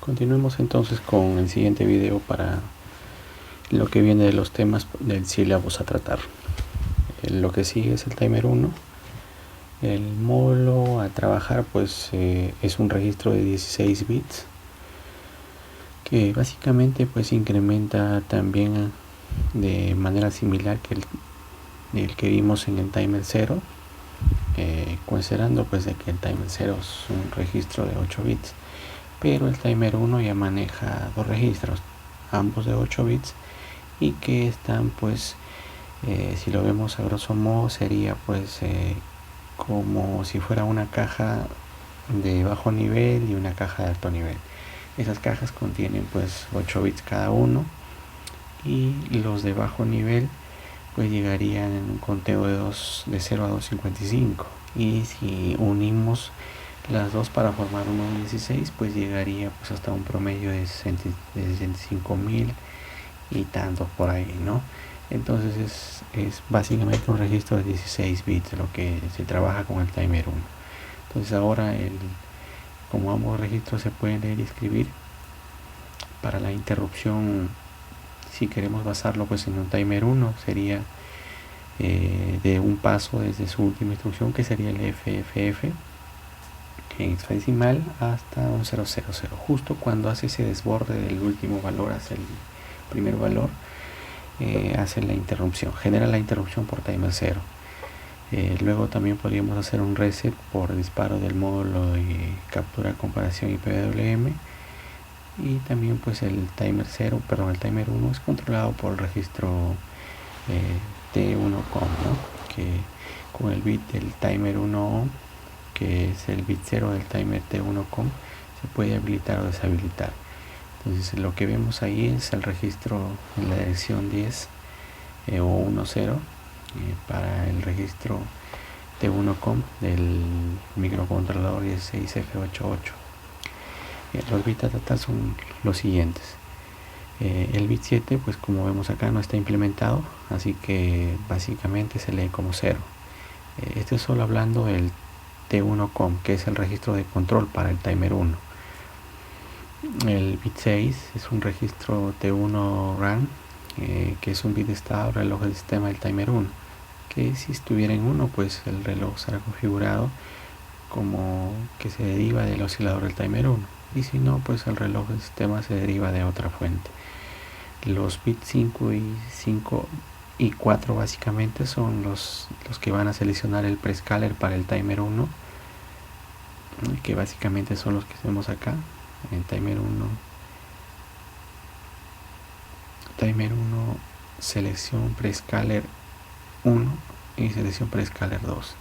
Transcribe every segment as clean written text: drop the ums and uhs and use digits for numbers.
Continuemos entonces con el siguiente video para lo que viene de los temas del sílabus a tratar. Lo que sigue es el timer 1. El módulo a trabajar pues es un registro de 16 bits que básicamente pues incrementa también de manera similar que el que vimos en el timer 0, considerando pues de que el timer 0 es un registro de 8 bits, pero el timer 1 ya maneja dos registros, ambos de 8 bits, y que están pues si lo vemos a grosso modo sería pues como si fuera una caja de bajo nivel y una caja de alto nivel. Esas cajas contienen pues 8 bits cada uno, y los de bajo nivel pues llegarían en un conteo de 0 a 255, y si unimos las dos para formar uno 16 pues llegaría pues hasta un promedio de 65.000 y tantos por ahí, ¿no? Entonces es básicamente un registro de 16 bits lo que se trabaja con el timer 1. Entonces ahora como ambos registros se pueden leer y escribir, para la interrupción, si queremos basarlo pues en un timer 1, sería de un paso desde su última instrucción, que sería el FFF en hexadecimal, hasta un 000, justo cuando hace ese desborde del último valor hacia el primer valor. Hace la interrupción, genera la interrupción por timer 0. Luego también podríamos hacer un reset por disparo del módulo de captura, comparación y PWM. Y también pues el timer 1 es controlado por el registro T1COM, ¿no? Que con el bit del timer 1, que es el bit 0 del timer T1COM, se puede habilitar o deshabilitar. Entonces lo que vemos ahí es el registro en la dirección 10 o 10 para el registro T1COM del microcontrolador 16F88. Los bits a tratar son los siguientes. El bit 7 pues como vemos acá no está implementado, así que básicamente se lee como 0. Este es solo hablando del T1COM, que es el registro de control para el timer 1. El bit 6 es un registro T1 RAM, que es un bit de estado reloj del sistema del timer 1, que si estuviera en 1 pues el reloj será configurado como que se deriva del oscilador del timer 1, y si no pues el reloj del sistema se deriva de otra fuente. Los bits 5 y 4 básicamente son los que van a seleccionar el prescaler para el timer 1, que básicamente son los que tenemos acá en timer 1, selección prescaler 1 y selección prescaler 2,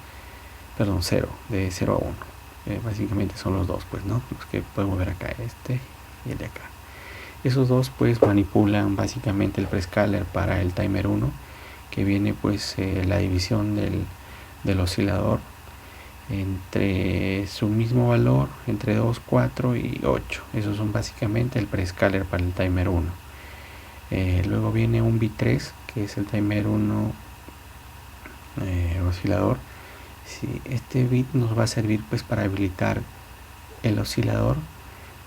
perdón, 0, de 0 a 1. Básicamente son los dos, pues, ¿no? Los que podemos ver acá, este y el de acá. Esos dos pues manipulan básicamente el prescaler para el timer 1, que viene pues la división del oscilador entre su mismo valor, entre 2, 4 y 8. Esos son básicamente el prescaler para el timer 1. Luego viene un bit 3, que es el timer 1 oscilador. Este bit nos va a servir pues para habilitar el oscilador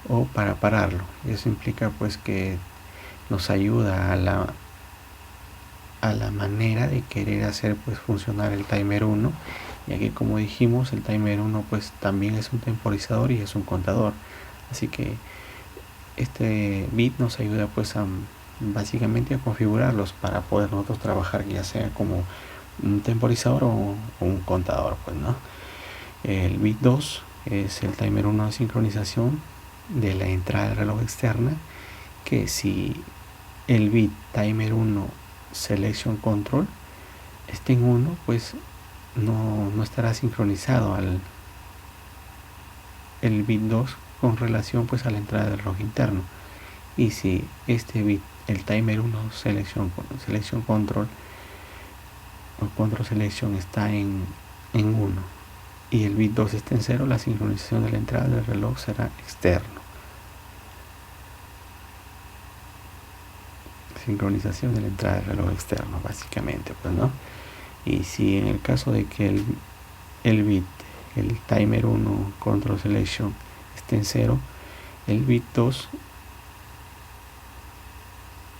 o para pararlo. Eso implica pues que nos ayuda a la manera de querer hacer pues funcionar el timer 1, ya que como dijimos el timer 1 pues también es un temporizador y es un contador, así que este bit nos ayuda pues básicamente a configurarlos para poder nosotros trabajar, ya sea como un temporizador o un contador, pues, ¿no? El bit 2 es el timer 1 de sincronización de la entrada del reloj externa, que si el bit timer 1 selection control esté en 1 pues no estará sincronizado el bit 2 con relación pues a la entrada del reloj interno, y si este bit, el timer 1 selection control o control selection, está en 1 y el bit 2 está en 0, la sincronización de la entrada del reloj será externo. Sincronización de la entrada del reloj externo, básicamente, pues, ¿no? Y si en el caso de que el bit, el timer 1 control selection esté en 0, El bit 2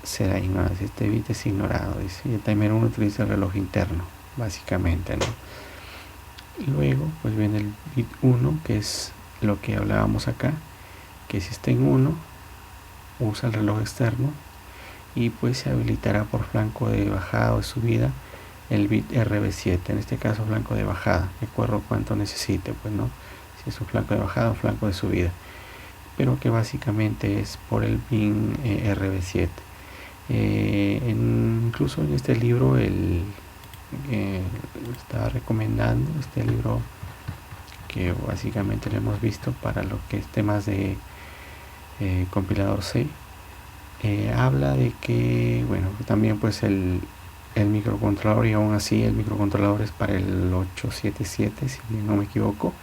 será ignorado. Si este bit es ignorado, dice. Y el timer 1 utiliza el reloj interno, básicamente, ¿no? Luego pues viene el bit 1, que es lo que hablábamos acá, que si está en 1 usa el reloj externo y pues se habilitará por flanco de bajada o de subida el bit RB7, en este caso flanco de bajada, de acuerdo a cuánto necesite, pues no, si es un flanco de bajada o flanco de subida, pero que básicamente es por el pin RB7. Incluso en este libro estaba recomendando este libro que básicamente lo hemos visto para lo que es temas de compilador C. Habla de que, bueno, también pues el microcontrolador, y aún así el microcontrolador es para el 877, si no me equivoco.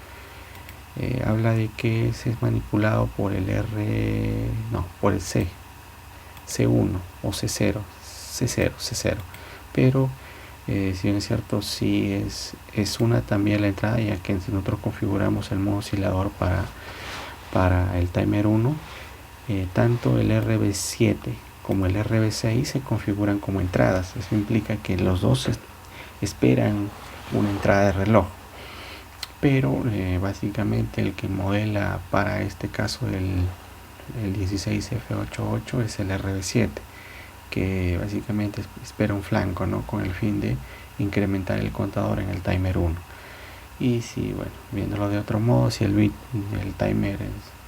Habla de que es manipulado por el por el C1 o C0, pero si bien es cierto, sí es una también la entrada, ya que si nosotros configuramos el modo oscilador para el timer 1, tanto el RB7 como el RB6 se configuran como entradas. Eso implica que los dos esperan una entrada de reloj, pero básicamente el que modela para este caso el 16F88 es el RB7, que básicamente espera un flanco, ¿no?, con el fin de incrementar el contador en el timer 1. Y si, bueno, viéndolo de otro modo, si el bit del timer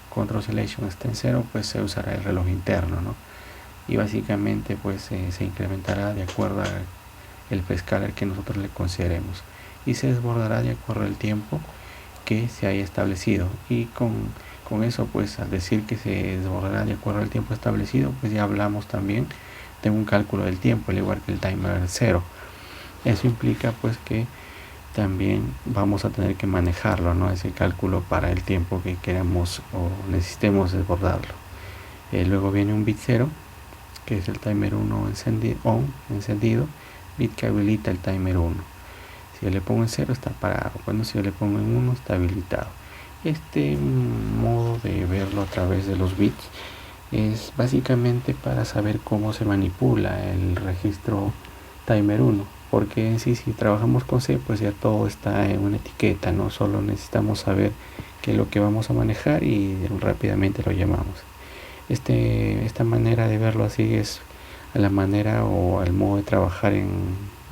control oscillation está en 0, pues se usará el reloj interno, ¿no? Y básicamente pues se incrementará de acuerdo al prescaler que nosotros le consideremos, y se desbordará de acuerdo al tiempo que se haya establecido. Y con eso, pues al decir que se desbordará de acuerdo al tiempo establecido, pues ya hablamos también de un cálculo del tiempo, al igual que el timer 0. Eso implica pues que también vamos a tener que manejarlo, ¿no?, ese cálculo para el tiempo que queramos o necesitemos desbordarlo. Luego viene un bit 0, que es el timer 1 encendido, bit que habilita el timer 1. Si yo le pongo en 0 está parado, bueno, si yo le pongo en 1 está habilitado. Este modo de verlo a través de los bits es básicamente para saber cómo se manipula el registro timer 1, porque en sí, si trabajamos con C, pues ya todo está en una etiqueta, no solo necesitamos saber qué es lo que vamos a manejar y rápidamente lo llamamos. Esta manera de verlo así es a la manera o al modo de trabajar en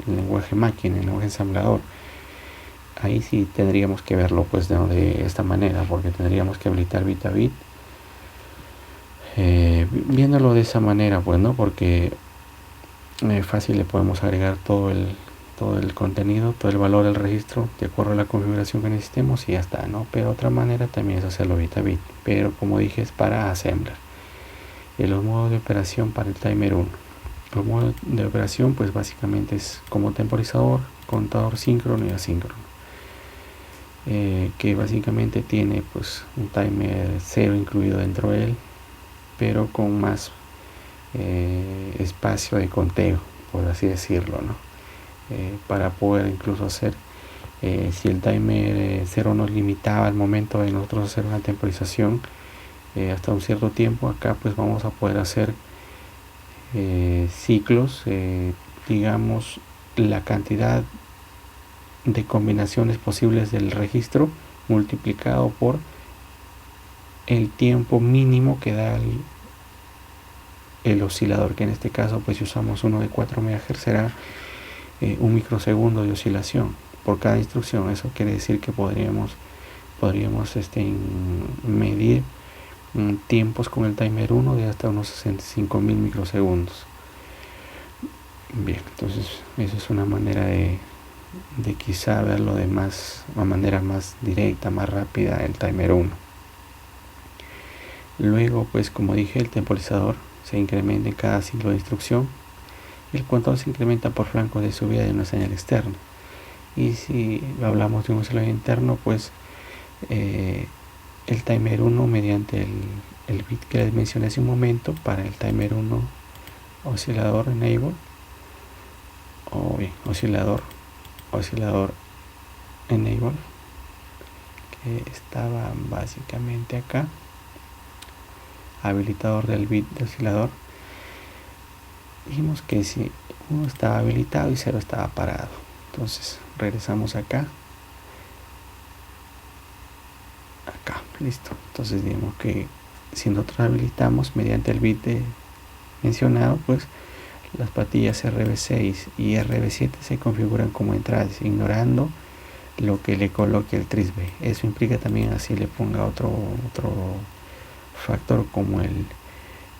el lenguaje máquina, en el lenguaje ensamblador. Ahí sí tendríamos que verlo pues de esta manera, porque tendríamos que habilitar bit a bit, viéndolo de esa manera, pues, ¿no? Porque fácil le podemos agregar todo el contenido, todo el valor del registro de acuerdo a la configuración que necesitemos y ya está, ¿no? Pero otra manera también es hacerlo bit a bit, pero como dije, es para assembler. Los modos de operación para el timer 1. Los modos de operación pues básicamente es como temporizador, contador síncrono y asíncrono, que básicamente tiene pues un timer 0 incluido dentro de él, pero con más espacio de conteo, por así decirlo, ¿no? Para poder incluso hacer, si el timer 0 nos limitaba al momento de nosotros hacer una temporización hasta un cierto tiempo, acá pues vamos a poder hacer ciclos, digamos, la cantidad de combinaciones posibles del registro multiplicado por el tiempo mínimo que da el oscilador, que en este caso pues si usamos uno de 4 MHz será 1 microsegundo de oscilación por cada instrucción. Eso quiere decir que podríamos medir tiempos con el timer 1 de hasta unos 65.000 microsegundos. Bien, entonces eso es una manera de quizá verlo de una manera más directa, más rápida, el timer 1. Luego pues como dije, el temporizador se incrementa en cada ciclo de instrucción. El contador se incrementa por flancos de subida de una señal externa. Y si hablamos de un oscilador interno, pues el timer 1 mediante el bit que les mencioné hace un momento para el timer 1 oscilador enable o bien oscilador enable, que estaba básicamente acá. habilitador del bit de oscilador, dijimos que si 1 estaba habilitado y 0 estaba parado. Entonces regresamos acá, listo. Entonces digamos que si nosotros habilitamos mediante el bit mencionado, pues las patillas RB6 y RB7 se configuran como entradas, ignorando lo que le coloque el trisbe. Eso implica también así le ponga otro factor como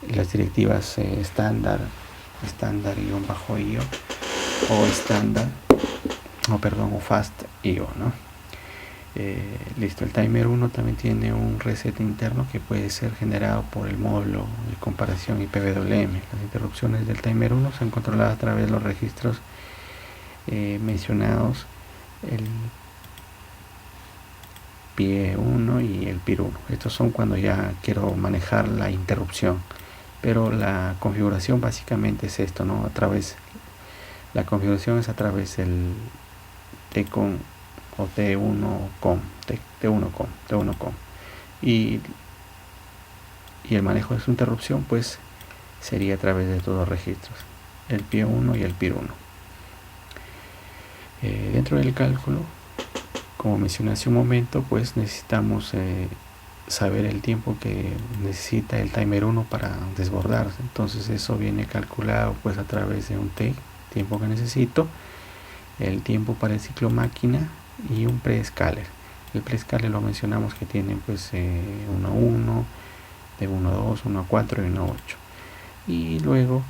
las directivas estándar -IO o estándar o fast IO, ¿no? Listo, el timer 1 también tiene un reset interno que puede ser generado por el módulo de comparación IPWM. Las interrupciones del timer 1 son controladas a través de los registros mencionados, el PIE 1 y el PIR 1. Estos son cuando ya quiero manejar la interrupción, pero la configuración básicamente es esto, ¿no? La configuración es a través del TCOM o T1COM, T1COM, y el manejo de su interrupción pues sería a través de todos los registros, el PIE 1 y el PIR 1. Dentro del cálculo, como mencioné hace un momento, pues necesitamos saber el tiempo que necesita el timer 1 para desbordarse. Entonces eso viene calculado pues a través de un tiempo que necesito, el tiempo para el ciclo máquina y un prescaler. El prescaler lo mencionamos que tiene pues 1 a 1, de 1 a 2, 1 a 4 y 1 a 8. Y luego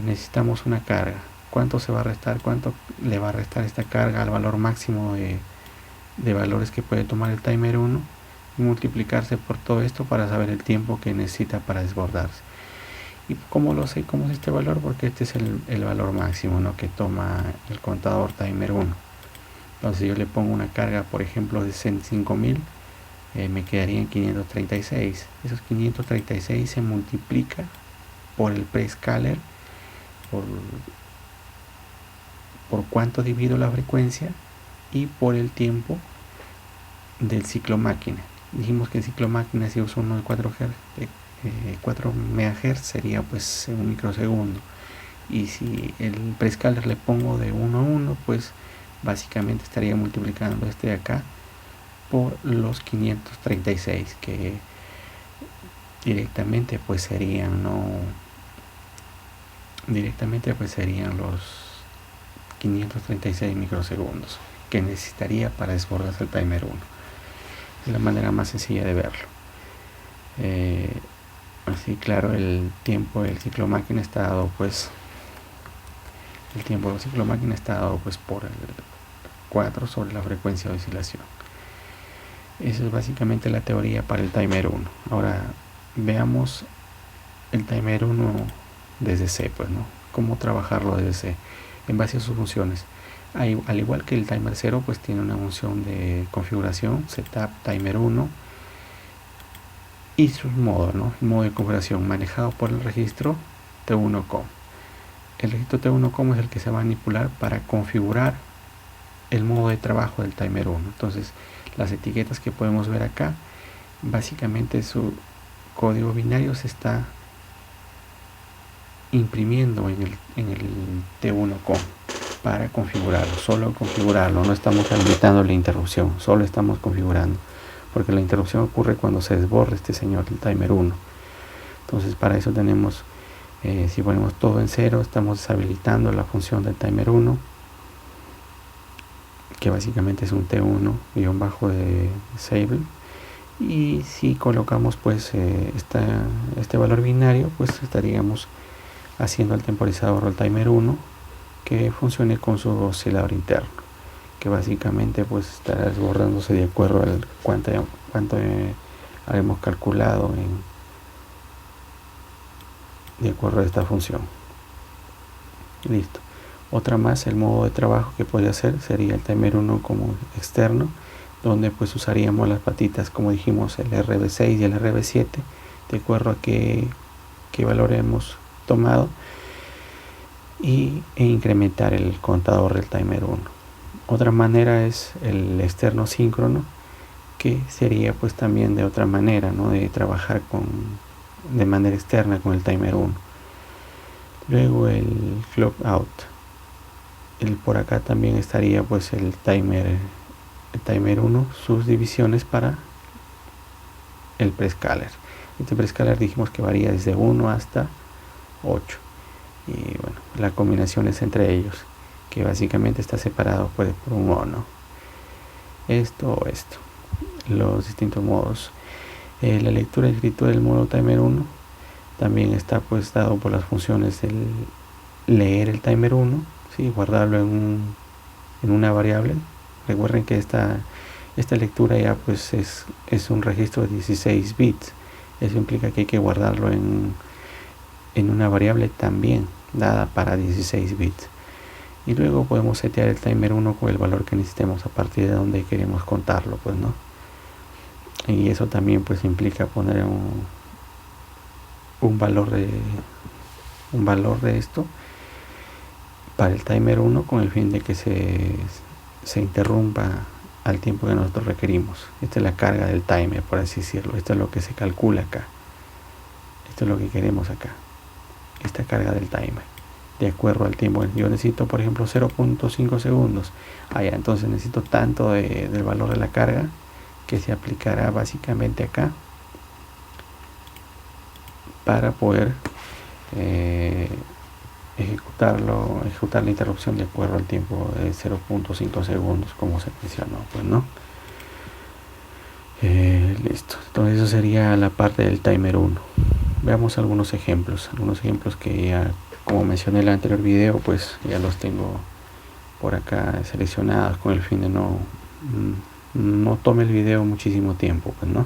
necesitamos una carga. ¿Cuánto se va a restar? ¿Cuánto le va a restar esta carga al valor máximo de valores que puede tomar el timer 1? Y multiplicarse por todo esto para saber el tiempo que necesita para desbordarse. ¿Y cómo lo sé? ¿Cómo es este valor? Porque este es el valor máximo, ¿no?, que toma el contador timer 1. Entonces yo le pongo una carga, por ejemplo, de 105.000, me quedarían 536. Esos 536 se multiplica por el prescaler, por cuánto divido la frecuencia y por el tiempo del ciclo máquina. Dijimos que el ciclo máquina, si uso uno de 4 MHz, sería pues un microsegundo. Y si el prescaler le pongo de 1 a 1, pues básicamente estaría multiplicando este de acá por los 536, que directamente pues serían los 536 microsegundos que necesitaría para desbordarse el timer 1. Es la manera más sencilla de verlo. Así, claro, el tiempo del ciclo máquina está dado pues por el 4 sobre la frecuencia de oscilación. Eso es básicamente la teoría para el timer 1. Ahora veamos el timer 1 desde C, pues, ¿no? Cómo trabajarlo desde C en base a sus funciones. Al igual que el timer 0, pues tiene una función de configuración, setup timer 1, y sus modos, ¿no? El modo de configuración manejado por el registro T1COM. El registro T1COM es el que se va a manipular para configurar el modo de trabajo del timer 1. Entonces, las etiquetas que podemos ver acá, básicamente su código binario se está imprimiendo en el T1COM para configurarlo, solo configurarlo. No estamos habilitando la interrupción, solo estamos configurando, porque la interrupción ocurre cuando se desborda este señor, el timer 1. Entonces para eso tenemos, si ponemos todo en 0, estamos deshabilitando la función del timer 1, que básicamente es un T1 de disable. Y si colocamos pues este valor binario, pues estaríamos haciendo al temporizador al timer 1 que funcione con su oscilador interno, que básicamente pues estará desbordándose de acuerdo al cuánto haremos calculado de acuerdo a esta función. Listo. Otra más, el modo de trabajo que podría hacer sería el timer 1 como externo, donde pues usaríamos las patitas, como dijimos, el RB6 y el RB7, de acuerdo a qué valor hemos tomado, e incrementar el contador del timer 1. Otra manera es el externo síncrono, que sería pues también de otra manera, ¿no?, de trabajar con de manera externa con el timer 1. Luego el clock out. Por acá también estaría pues el timer 1, sus divisiones para el prescaler. Este prescaler dijimos que varía desde 1 hasta 8. Y bueno, la combinación es entre ellos, que básicamente está separado pues, por un o, ¿no? Esto o esto. Los distintos modos. La lectura y escritura del modo timer 1 también está pues dado por las funciones del leer el timer 1, ¿sí? Guardarlo en una variable. Recuerden que esta lectura ya pues es un registro de 16 bits. Eso implica que hay que guardarlo en una variable también dada para 16 bits. Y luego podemos setear el timer 1 con el valor que necesitemos a partir de donde queremos contarlo, pues, ¿no? Y eso también pues implica poner un valor de esto para el timer 1 con el fin de que se interrumpa al tiempo que nosotros requerimos. Esta es la carga del timer, por así decirlo. Esto es lo que se calcula acá. Esto es lo que queremos acá. Esta carga del timer, de acuerdo al tiempo. Yo necesito, por ejemplo, 0.5 segundos. Entonces necesito tanto del valor de la carga que se aplicará básicamente acá para poder ejecutar la interrupción de acuerdo al tiempo de 0.5 segundos, como se mencionó, pues, ¿no? Listo. Entonces eso sería la parte del timer 1. Veamos algunos ejemplos que ya, como mencioné en el anterior video, pues ya los tengo por acá seleccionados con el fin de no tome el video muchísimo tiempo, pues, ¿no?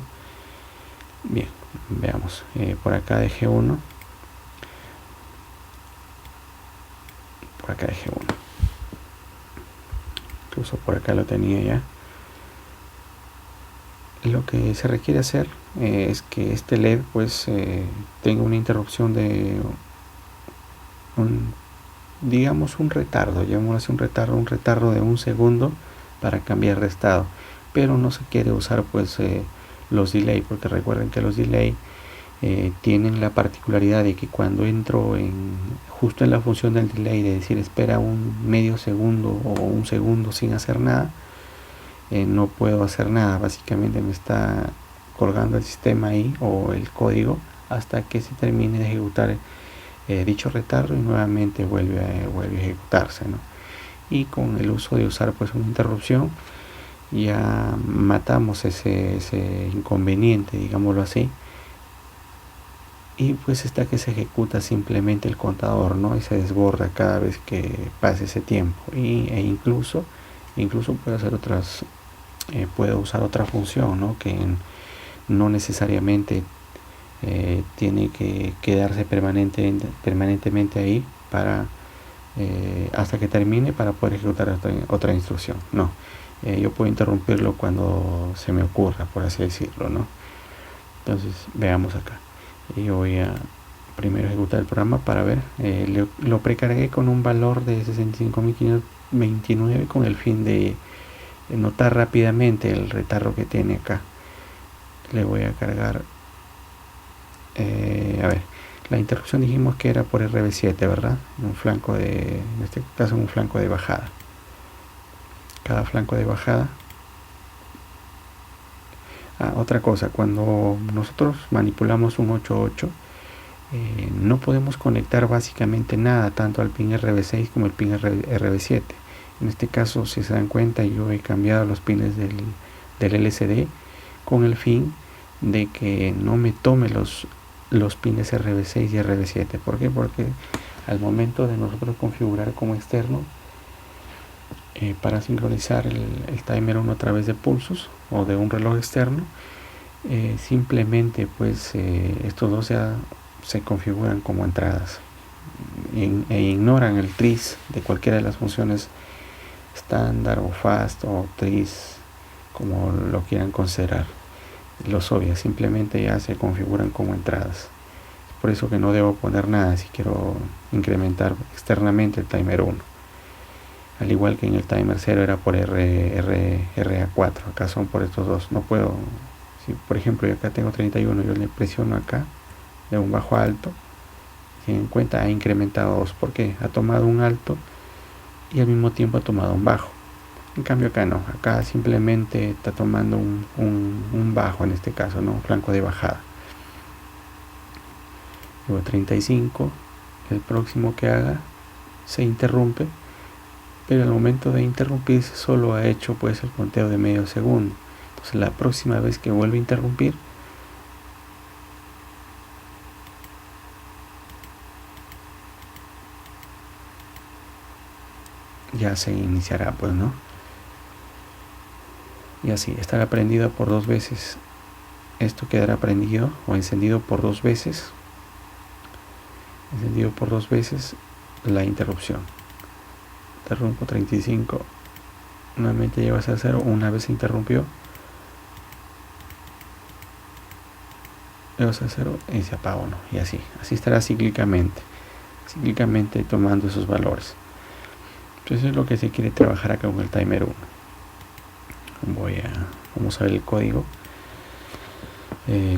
Bien, veamos. Por acá dejé uno. Incluso por acá lo tenía ya. Lo que se requiere hacer es que este LED pues tenga una interrupción de digamos un retardo, llamémoslo así, un retardo de 1 segundo para cambiar de estado, pero no se quiere usar pues los delay, porque recuerden que los delay tienen la particularidad de que cuando entro justo en la función del delay, de decir espera un medio segundo o 1 segundo sin hacer nada, no puedo hacer nada. Básicamente me está colgando el sistema ahí o el código hasta que se termine de ejecutar dicho retardo y nuevamente vuelve a ejecutarse, ¿no? Y con el uso de usar pues una interrupción ya matamos ese inconveniente, digámoslo así, y pues está que se ejecuta simplemente el contador, ¿no? Y se desborda cada vez que pase ese tiempo. E incluso puede usar otra función, ¿no? Que no necesariamente tiene que quedarse permanentemente ahí para hasta que termine para poder ejecutar otra instrucción. No, yo puedo interrumpirlo cuando se me ocurra, por así decirlo, ¿no? Entonces veamos acá. Yo voy a primero ejecutar el programa para ver. Lo precargué con un valor de 65.529 con el fin de notar rápidamente el retardo que tiene acá. Le voy a cargar a ver, la interrupción dijimos que era por RB7, ¿verdad? En este caso un flanco de bajada. Cada flanco de bajada. Otra cosa, cuando nosotros manipulamos un 8.8, no podemos conectar básicamente nada, tanto al pin RB6 como el pin RB7. En este caso, si se dan cuenta, yo he cambiado los pines del LCD con el fin de que no me tome los pines RB6 y RB7. ¿Por qué? Porque al momento de nosotros configurar como externo para sincronizar el timer 1 a través de pulsos o de un reloj externo, simplemente pues estos dos se configuran como entradas e ignoran el tris de cualquiera de las funciones estándar o fast o tris, como lo quieran considerar. Los obvias simplemente ya se configuran como entradas. Por eso que no debo poner nada si quiero incrementar externamente el timer 1. Al igual que en el timer 0 era por RA4, acá son por estos dos. No puedo, si por ejemplo yo acá tengo 31, yo le presiono acá de un bajo a alto, si en cuenta ha incrementado 2, porque ha tomado un alto y al mismo tiempo ha tomado un bajo. En cambio acá no, acá simplemente está tomando un bajo en este caso, ¿no? Un flanco de bajada. Luego 35, el próximo que haga se interrumpe, pero al momento de interrumpirse solo ha hecho pues el conteo de medio segundo. Entonces la próxima vez que vuelve a interrumpir, ya se iniciará, pues, ¿no? Y así, estará prendido por 2 veces. Esto quedará prendido o encendido por 2 veces. Encendido por 2 veces la interrupción. Interrumpo 35. Nuevamente lleva a ser 0. Una vez se interrumpió. Lleva a ser 0 y se apaga 1. Y así. Así estará cíclicamente. Cíclicamente tomando esos valores. Entonces es lo que se quiere trabajar acá con el timer 1. Vamos a ver el código.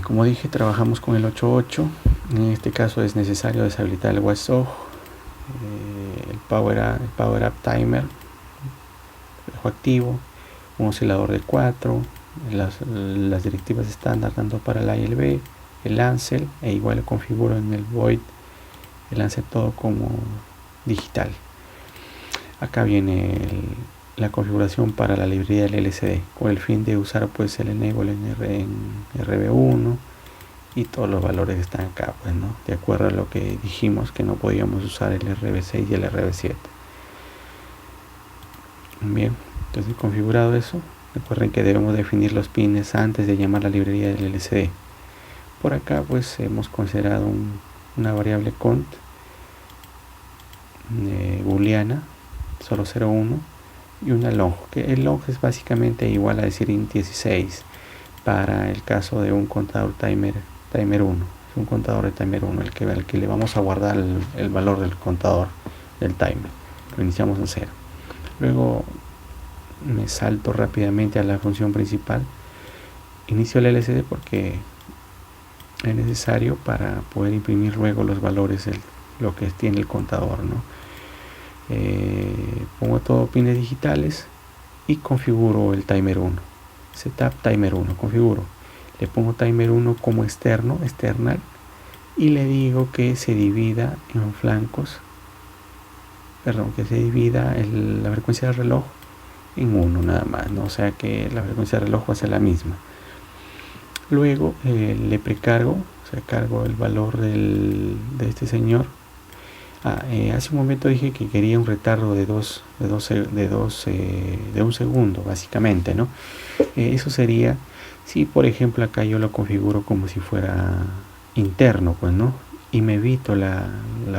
Como dije, trabajamos con el 8.8. En este caso es necesario deshabilitar el WSOG, el Power Up Timer, dejo activo, un oscilador de 4, las directivas estándar tanto para el ILB, el Ansel, e igual lo configuro en el Void, el Ansel todo como digital. Acá viene la configuración para la librería del LCD con el fin de usar pues el enable en RB1 y todos los valores que están acá, pues, ¿no? De acuerdo a lo que dijimos que no podíamos usar el RB6 y el RB7. Bien, entonces configurado eso, recuerden que debemos definir los pines antes de llamar la librería del LCD. Por acá pues hemos considerado una variable cont booleana, solo 0,1, y una long, que el long es básicamente igual a decir int 16 para el caso de un contador timer 1. Es un contador de timer 1 al que le vamos a guardar el valor del contador del timer. Lo iniciamos en 0. Luego me salto rápidamente a la función principal. Inicio el LCD porque es necesario para poder imprimir luego los valores de lo que tiene el contador, ¿no? Pongo todo pines digitales y configuro el timer 1. Setup timer 1, configuro. Le pongo timer 1 como external, y le digo que se divida en flancos, que se divida la frecuencia del reloj en 1 nada más, ¿no? O sea que la frecuencia del reloj va a ser la misma. Luego le precargo, o sea, cargo el valor de este señor. Hace un momento dije que quería un retardo de un segundo, básicamente, ¿no? Eso sería si, por ejemplo, acá yo lo configuro como si fuera interno, pues, ¿no? Y me evito la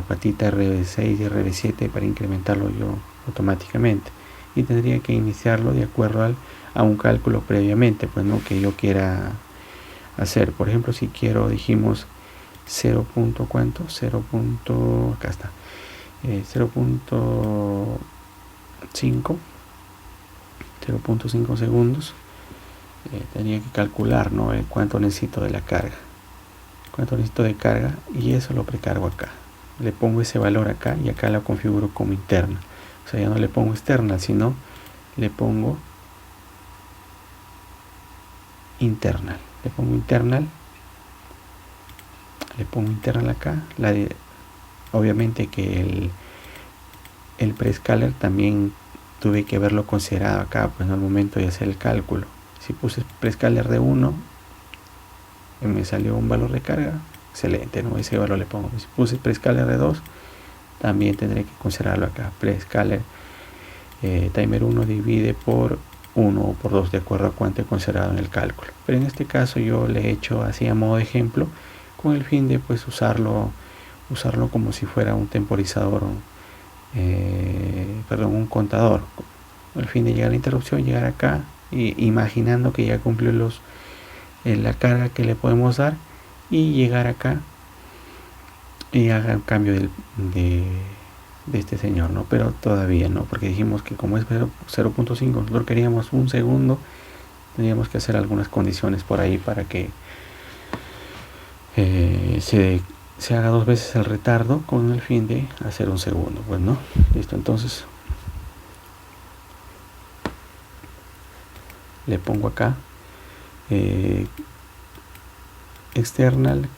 patita RB6 y RB7 para incrementarlo yo automáticamente. Y tendría que iniciarlo de acuerdo a un cálculo previamente, pues, ¿no? Que yo quiera hacer. Por ejemplo, si quiero, dijimos 0. ¿Cuánto? 0. Acá está. 0.5 segundos. Tenía que calcular, ¿no? Cuánto necesito de la carga. Cuánto necesito de carga, y eso lo precargo acá. Le pongo ese valor acá y acá lo configuro como interna. O sea, ya no le pongo externa, sino le pongo internal. Le pongo internal acá. Obviamente que el prescaler también tuve que haberlo considerado acá, pues, en el momento de hacer el cálculo. Si puse prescaler de 1, me salió un valor de carga, excelente, ¿no? Ese valor le pongo. Si puse prescaler de 2, también tendré que considerarlo acá. Prescaler timer 1 divide por 1 o por 2, de acuerdo a cuánto he considerado en el cálculo. Pero en este caso yo le he hecho así a modo de ejemplo, con el fin de pues usarlo como si fuera un temporizador, un contador, con el fin de llegar a la interrupción, llegar acá, y imaginando que ya cumplió la carga que le podemos dar, y llegar acá y haga el cambio de este señor, ¿no? Pero todavía no, porque dijimos que como es 0.5, nosotros queríamos un segundo, teníamos que hacer algunas condiciones por ahí para que se haga 2 veces el retardo con el fin de hacer un segundo, pues, ¿no? Listo, entonces le pongo acá external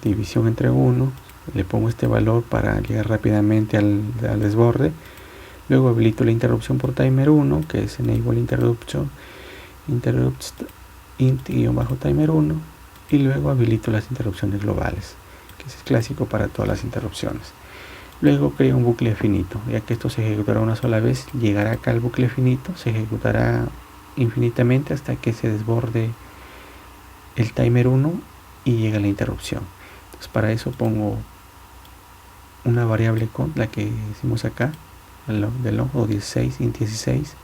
división entre 1, le pongo este valor para llegar rápidamente al desborde. Luego habilito la interrupción por timer 1, que es enable interruption interrupts int-timer 1, y luego habilito las interrupciones globales, que es clásico para todas las interrupciones. Luego creo un bucle finito, ya que esto se ejecutará una sola vez, llegará acá al bucle finito, se ejecutará infinitamente hasta que se desborde el timer 1 y llega la interrupción. Entonces para eso pongo una variable con la que hicimos acá, de long o 16, int 16,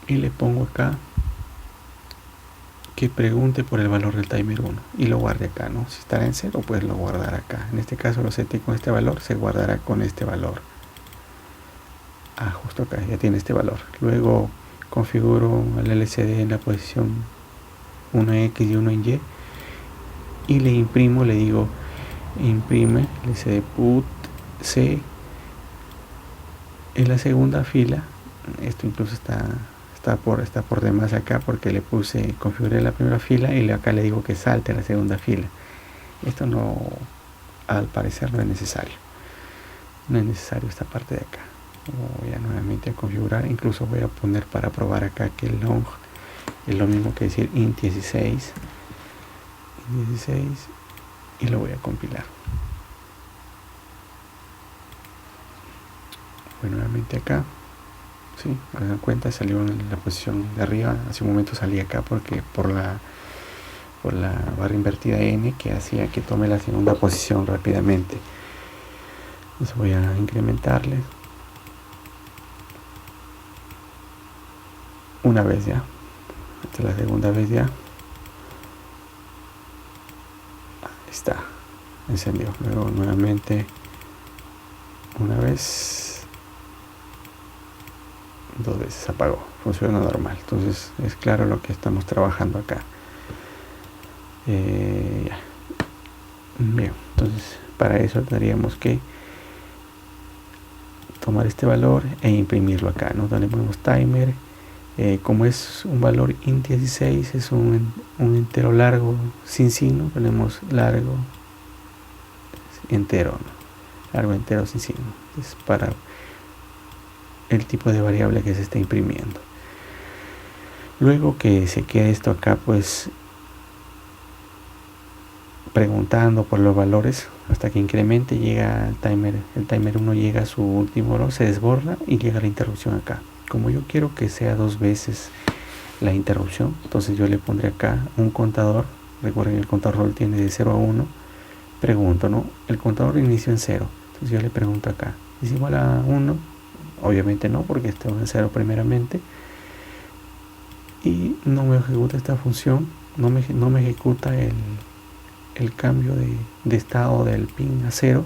y le pongo acá que pregunte por el valor del timer 1 y lo guarde acá, ¿no? Si estará en 0, pues lo guardará acá. En este caso lo seté con este valor, se guardará con este valor. Justo acá ya tiene este valor. Luego configuro el LCD en la posición 1 en X y 1 en Y, y le imprimo, le digo imprime LCD put C en la segunda fila. Esto incluso está por demás acá, porque le puse configuré la primera fila y acá le digo que salte a la segunda fila. Esto no, al parecer no es necesario esta parte de acá. Voy a nuevamente a configurar, incluso voy a poner para probar acá que el long es lo mismo que decir int 16, y lo voy a compilar. Voy nuevamente acá. Sí, me dan cuenta, salió en la posición de arriba. Hace un momento salí acá porque por la barra invertida N, que hacía que tome la segunda posición rápidamente. Entonces voy a incrementarle una vez ya. Esta es la segunda vez ya. Ahí está, encendió. Luego nuevamente una vez, 2 veces, apagó, funciona normal. Entonces es claro lo que estamos trabajando acá. Ya. Bien, entonces para eso tendríamos que tomar este valor e imprimirlo acá, ¿no? Le ponemos timer, como es un valor int 16, es un entero largo sin signo, ponemos largo entero, ¿no? Largo entero sin signo. Es para el tipo de variable que se está imprimiendo. Luego que se quede esto acá, pues preguntando por los valores hasta que incremente, llega el timer 1 llega a su último valor, se desborda y llega la interrupción acá. Como yo quiero que sea 2 veces la interrupción, entonces yo le pondré acá un contador. Recuerden que el contador tiene de 0 a 1. Pregunto, ¿no? El contador inició en 0, entonces yo le pregunto acá, ¿es igual a 1? Obviamente no, porque está en 0 primeramente, y no me ejecuta esta función, no me ejecuta el cambio de estado del pin a 0,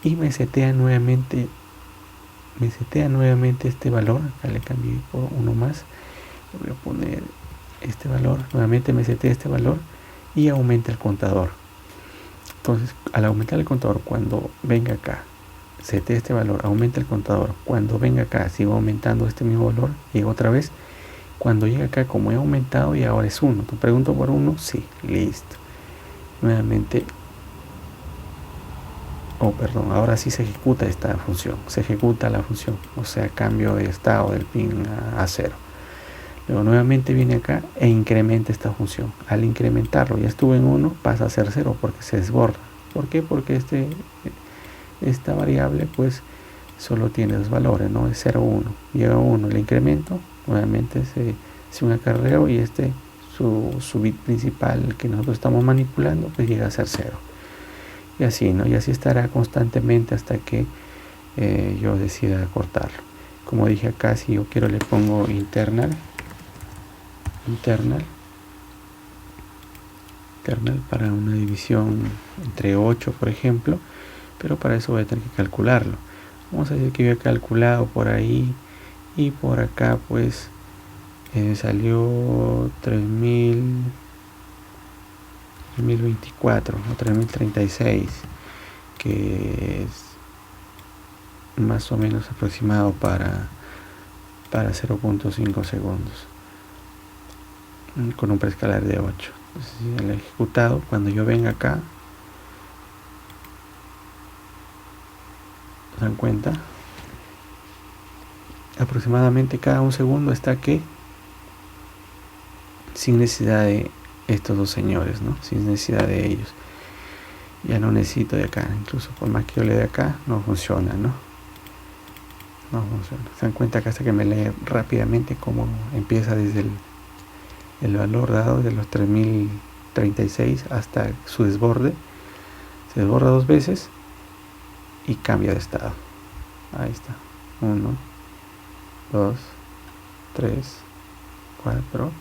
y me setea nuevamente este valor. Acá le cambié por uno más, voy a poner este valor, nuevamente me setea este valor y aumenta el contador. Entonces al aumentar el contador, cuando venga acá, setea este valor, aumenta el contador, cuando venga acá sigo aumentando este mismo valor, llega otra vez, cuando llega acá, como he aumentado y ahora es 1, te pregunto por 1, sí, listo. Nuevamente, ahora sí se ejecuta esta función, se ejecuta la función, o sea, cambio de estado del pin a 0. Luego nuevamente viene acá e incrementa esta función. Al incrementarlo, ya estuvo en 1, pasa a ser 0 porque se desborda. ¿Por qué? Porque esta variable pues solo tiene 2 valores, ¿no? Es 0, 1. Llega a 1, le incremento, nuevamente se un acarreo, y su bit principal, el que nosotros estamos manipulando, pues llega a ser 0. Y así, ¿no? Y así estará constantemente hasta que yo decida cortarlo. Como dije acá, si yo quiero le pongo internal para una división entre 8, por ejemplo, pero para eso voy a tener que calcularlo. Vamos a decir que yo he calculado por ahí y por acá, pues salió 3024 o 3036, que es más o menos aproximado para 0.5 segundos con un preescalar de 8. Entonces, si el ejecutado, cuando yo venga acá, ¿se dan cuenta? Aproximadamente cada un segundo está que sin necesidad de estos dos señores, ¿no? Sin necesidad de ellos. Ya no necesito de acá, incluso por más que yo le dé acá, no funciona, ¿no? No funciona. Se dan cuenta que hasta que me lee rápidamente cómo empieza desde el valor dado de los 3036 hasta su desborde. Se desborda 2 veces y cambia de estado. Ahí está. 1, 2, 3, 4,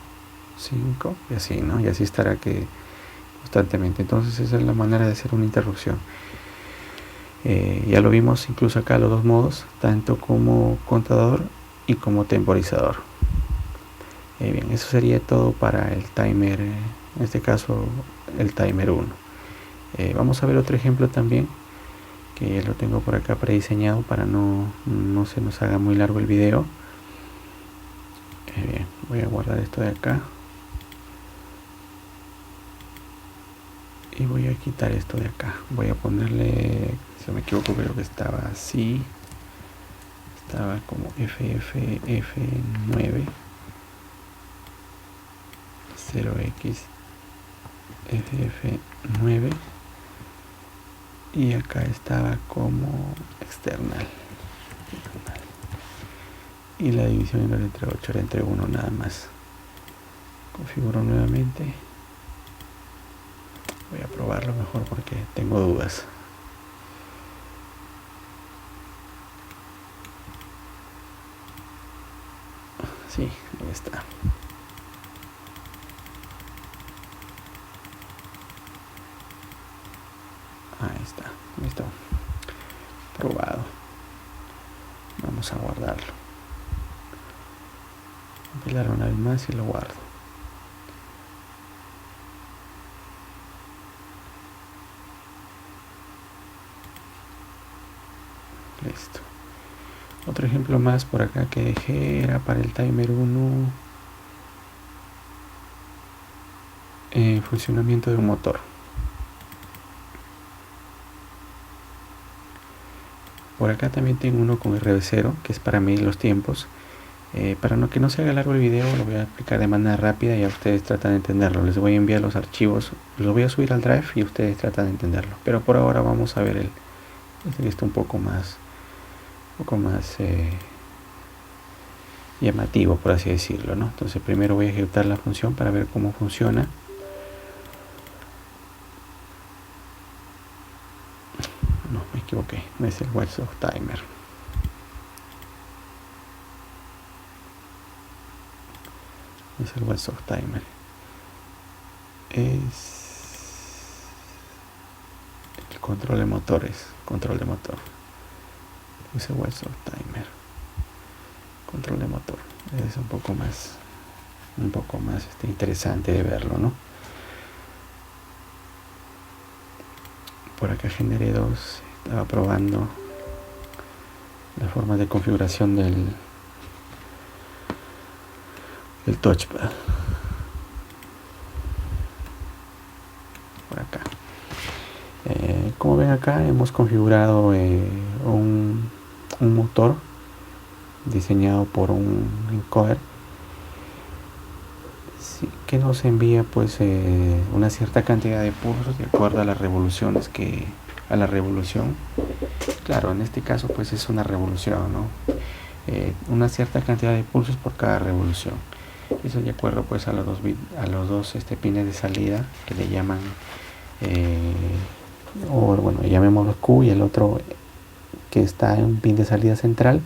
5 y así, ¿no? Y así estará que constantemente. Entonces esa es la manera de hacer una interrupción. Ya lo vimos incluso acá los dos modos, tanto como contador y como temporizador. Bien, eso sería todo para el timer, en este caso el timer 1. Vamos a ver otro ejemplo también, que lo tengo por acá prediseñado para no se nos haga muy largo el video. Bien, voy a guardar esto de acá y voy a quitar esto de acá. Voy a ponerle, si no me equivoco, creo que estaba así, estaba como FFF9 0x FF9 y acá estaba como external y la división era entre 8, era entre 1 nada más. Configuro nuevamente, voy a probarlo mejor porque tengo dudas. Sí, ahí está. Ahí está, listo, probado. Vamos a guardarlo, compilar una vez más y lo guardo. Listo. Otro ejemplo más por acá que dejé era para el timer 1, funcionamiento de un motor. Por acá también tengo uno con RB0, que es para medir los tiempos. Para que no se haga largo el video, lo voy a explicar de manera rápida y a ustedes tratan de entenderlo. Les voy a enviar los archivos, los voy a subir al Drive y ustedes tratan de entenderlo. Pero por ahora vamos a ver este está un poco más llamativo, por así decirlo, ¿no? Entonces primero voy a ejecutar la función para ver cómo funciona. No, me equivoqué, no es el Watchdog Timer. Es el Watchdog Timer. Es el control de motores, control de motor. Es el Watchdog Timer. Control de motor. Es un poco más interesante de verlo, ¿no? Por acá generé dos. Estaba probando la forma de configuración del touchpad. Por acá. Como ven acá hemos configurado un motor diseñado por un encoder que nos envía pues una cierta cantidad de pulsos de acuerdo a las revoluciones a la revolución. Claro, en este caso pues es una revolución, ¿no? Una cierta cantidad de pulsos por cada revolución. Eso de acuerdo pues a los dos pines de salida que le llaman o bueno, llamémoslo Q, y el otro que está en un pin de salida central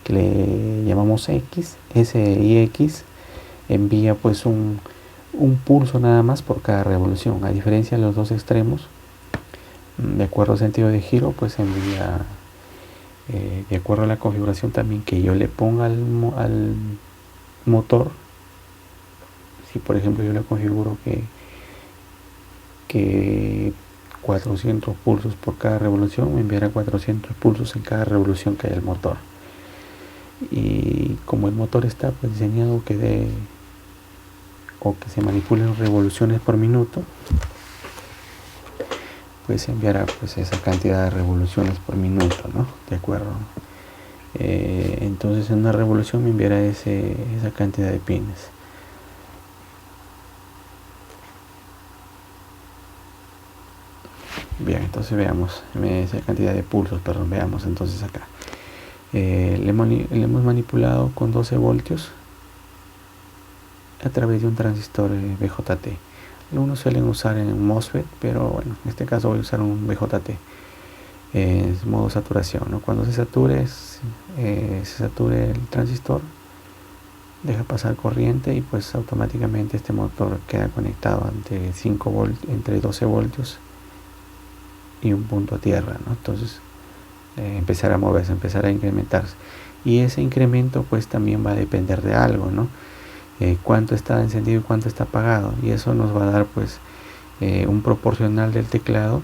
que le llamamos X. S y X envía pues un pulso nada más por cada revolución, a diferencia de los dos extremos. De acuerdo al sentido de giro pues envía de acuerdo a la configuración también que yo le ponga al motor, Si por ejemplo yo le configuro que 400 pulsos por cada revolución, me enviará 400 pulsos en cada revolución que haya el motor. Y como el motor está pues diseñado que dé o que se manipulen revoluciones por minuto, pues enviará pues esa cantidad de revoluciones por minuto, ¿no? De acuerdo. Entonces en una revolución me enviará esa cantidad de pines. Bien, entonces veamos esa cantidad de pulsos, perdón, veamos entonces acá. Le hemos manipulado con 12 voltios a través de un transistor BJT. Algunos suelen usar en un MOSFET, pero bueno, en este caso voy a usar un BJT. Es modo saturación, ¿no? Cuando se sature el transistor, deja pasar corriente y pues automáticamente este motor queda conectado entre 12 voltios y un punto a tierra, ¿no? Entonces empezará a moverse, empezará a incrementarse, y ese incremento pues también va a depender de algo, ¿no? Cuánto está encendido y cuánto está apagado, y eso nos va a dar pues un proporcional del teclado,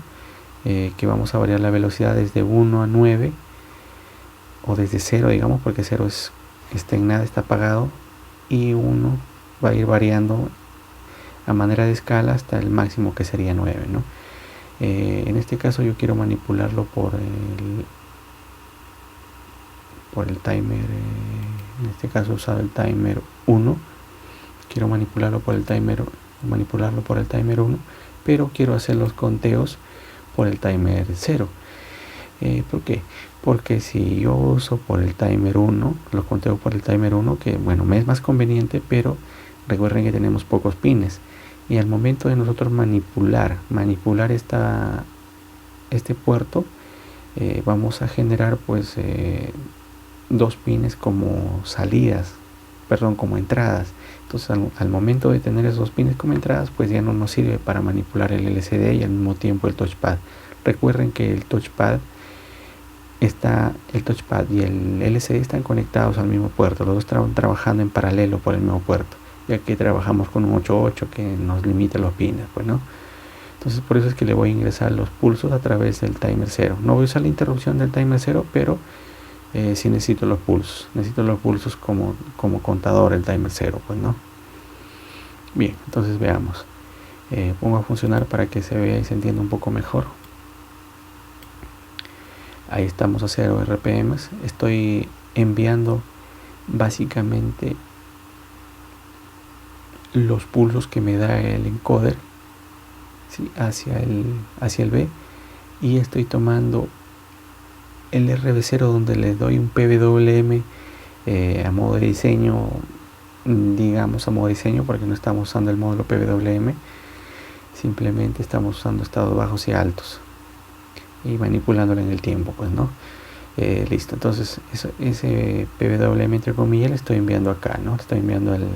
que vamos a variar la velocidad desde 1 a 9 o desde 0, digamos, porque 0 está en nada, está apagado, y 1 va a ir variando a manera de escala hasta el máximo, que sería 9, ¿no? En este caso yo quiero manipularlo por el timer, en este caso he usado el timer 1. Quiero manipularlo por el timer 1, pero quiero hacer los conteos por el timer 0. ¿Por qué? Porque si yo uso por el timer 1, los conteo por el timer 1, que bueno, me es más conveniente, pero recuerden que tenemos pocos pines, y al momento de nosotros manipular este puerto, vamos a generar pues dos pines como salidas, perdón, como entradas. Entonces al momento de tener esos pines como entradas, pues ya no nos sirve para manipular el LCD y al mismo tiempo el touchpad. Recuerden que el touchpad y el LCD están conectados al mismo puerto, los dos están trabajando en paralelo por el mismo puerto, ya que trabajamos con un 8.8 que nos limita los pines, pues, ¿no? Entonces por eso es que le voy a ingresar los pulsos a través del timer 0. No voy a usar la interrupción del timer 0, pero sí necesito los pulsos como contador el timer 0, pues, ¿no? Bien, entonces veamos. Pongo a funcionar para que se vea y se entienda un poco mejor. Ahí estamos a 0 RPM. Estoy enviando básicamente los pulsos que me da el encoder, ¿sí?, hacia el B, y estoy tomando el RB0 donde le doy un PWM a modo de diseño, digamos a modo de diseño, porque no estamos usando el módulo PWM, simplemente estamos usando estados bajos y altos y manipulándolo en el tiempo, pues, ¿no? Listo, entonces ese PWM entre comillas le estoy enviando acá, ¿no? Le estoy enviando al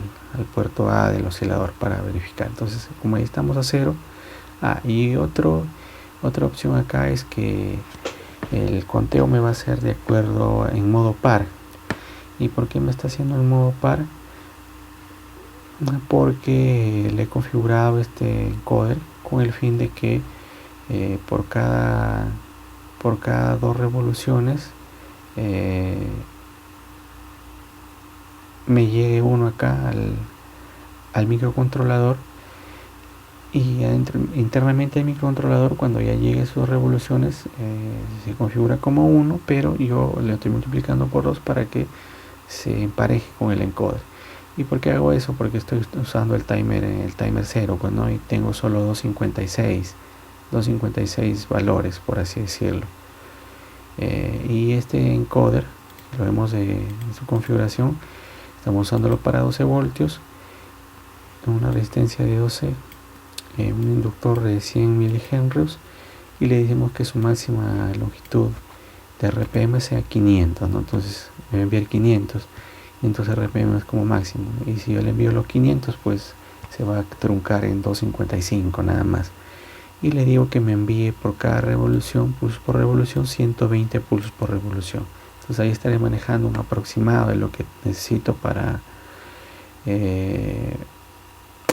puerto A del oscilador para verificar. Entonces, como ahí estamos a 0, y otra opción acá es que el conteo me va a hacer de acuerdo en modo par. ¿Y por qué me está haciendo en modo par? Porque le he configurado este encoder con el fin de que por cada 2 revoluciones me llegue uno acá al microcontrolador, y internamente el microcontrolador, cuando ya llegue a sus revoluciones, se configura como 1, pero yo le estoy multiplicando por 2 para que se empareje con el encoder. ¿Y por qué hago eso? Porque estoy usando el timer 0, pues, ¿no? Y tengo solo 256 valores, por así decirlo. Y este encoder lo vemos en su configuración. Estamos usándolo para 12 voltios, una resistencia de 12, un inductor de 100 milihenrios, y le decimos que su máxima longitud de RPM sea 500, ¿no? Entonces me va a enviar 500, y entonces RPM es como máximo, y si yo le envío los 500, pues se va a truncar en 255 nada más, y le digo que me envíe por cada revolución, pulsos por revolución, 120 pulsos por revolución. Entonces ahí estaré manejando un aproximado de lo que necesito para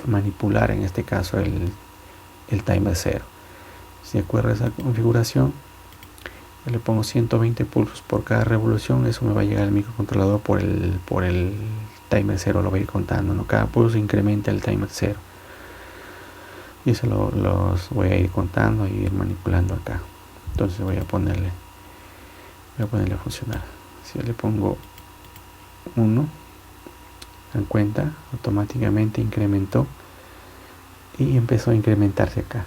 manipular en este caso el timer 0. Si acuerda esa configuración, yo le pongo 120 pulsos por cada revolución. Eso me va a llegar al microcontrolador por el timer 0, lo voy a ir contando, ¿no? Cada pulso incrementa el timer 0 y eso los voy a ir contando y ir manipulando acá. Entonces voy a ponerle a funcionar. Si yo le pongo 1, se dan cuenta, automáticamente incrementó y empezó a incrementarse acá.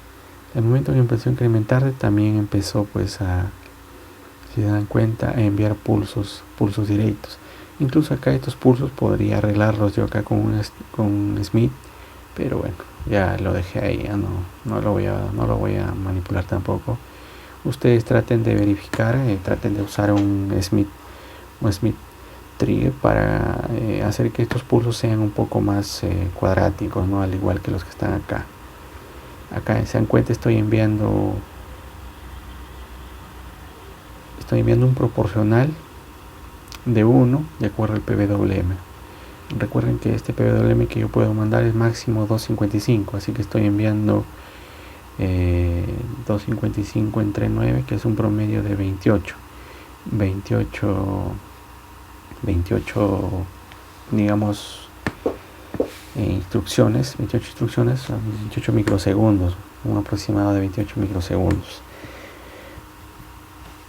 El momento que empezó a incrementarse, también empezó pues a, si se dan cuenta, a enviar pulsos directos. Incluso acá estos pulsos podría arreglarlos yo acá con un Smith, pero bueno, ya lo dejé ahí, ya no lo voy a manipular tampoco. Ustedes traten de verificar, traten de usar un Smith trigger para hacer que estos pulsos sean un poco más cuadráticos, ¿no? Al igual que los que están acá. Acá se dan cuenta, estoy enviando un proporcional de 1 de acuerdo al PWM. Recuerden que este PWM que yo puedo mandar es máximo 255, así que estoy enviando 255 entre 9, que es un promedio de 28, digamos, 28 instrucciones, 28 microsegundos, un aproximado de 28 microsegundos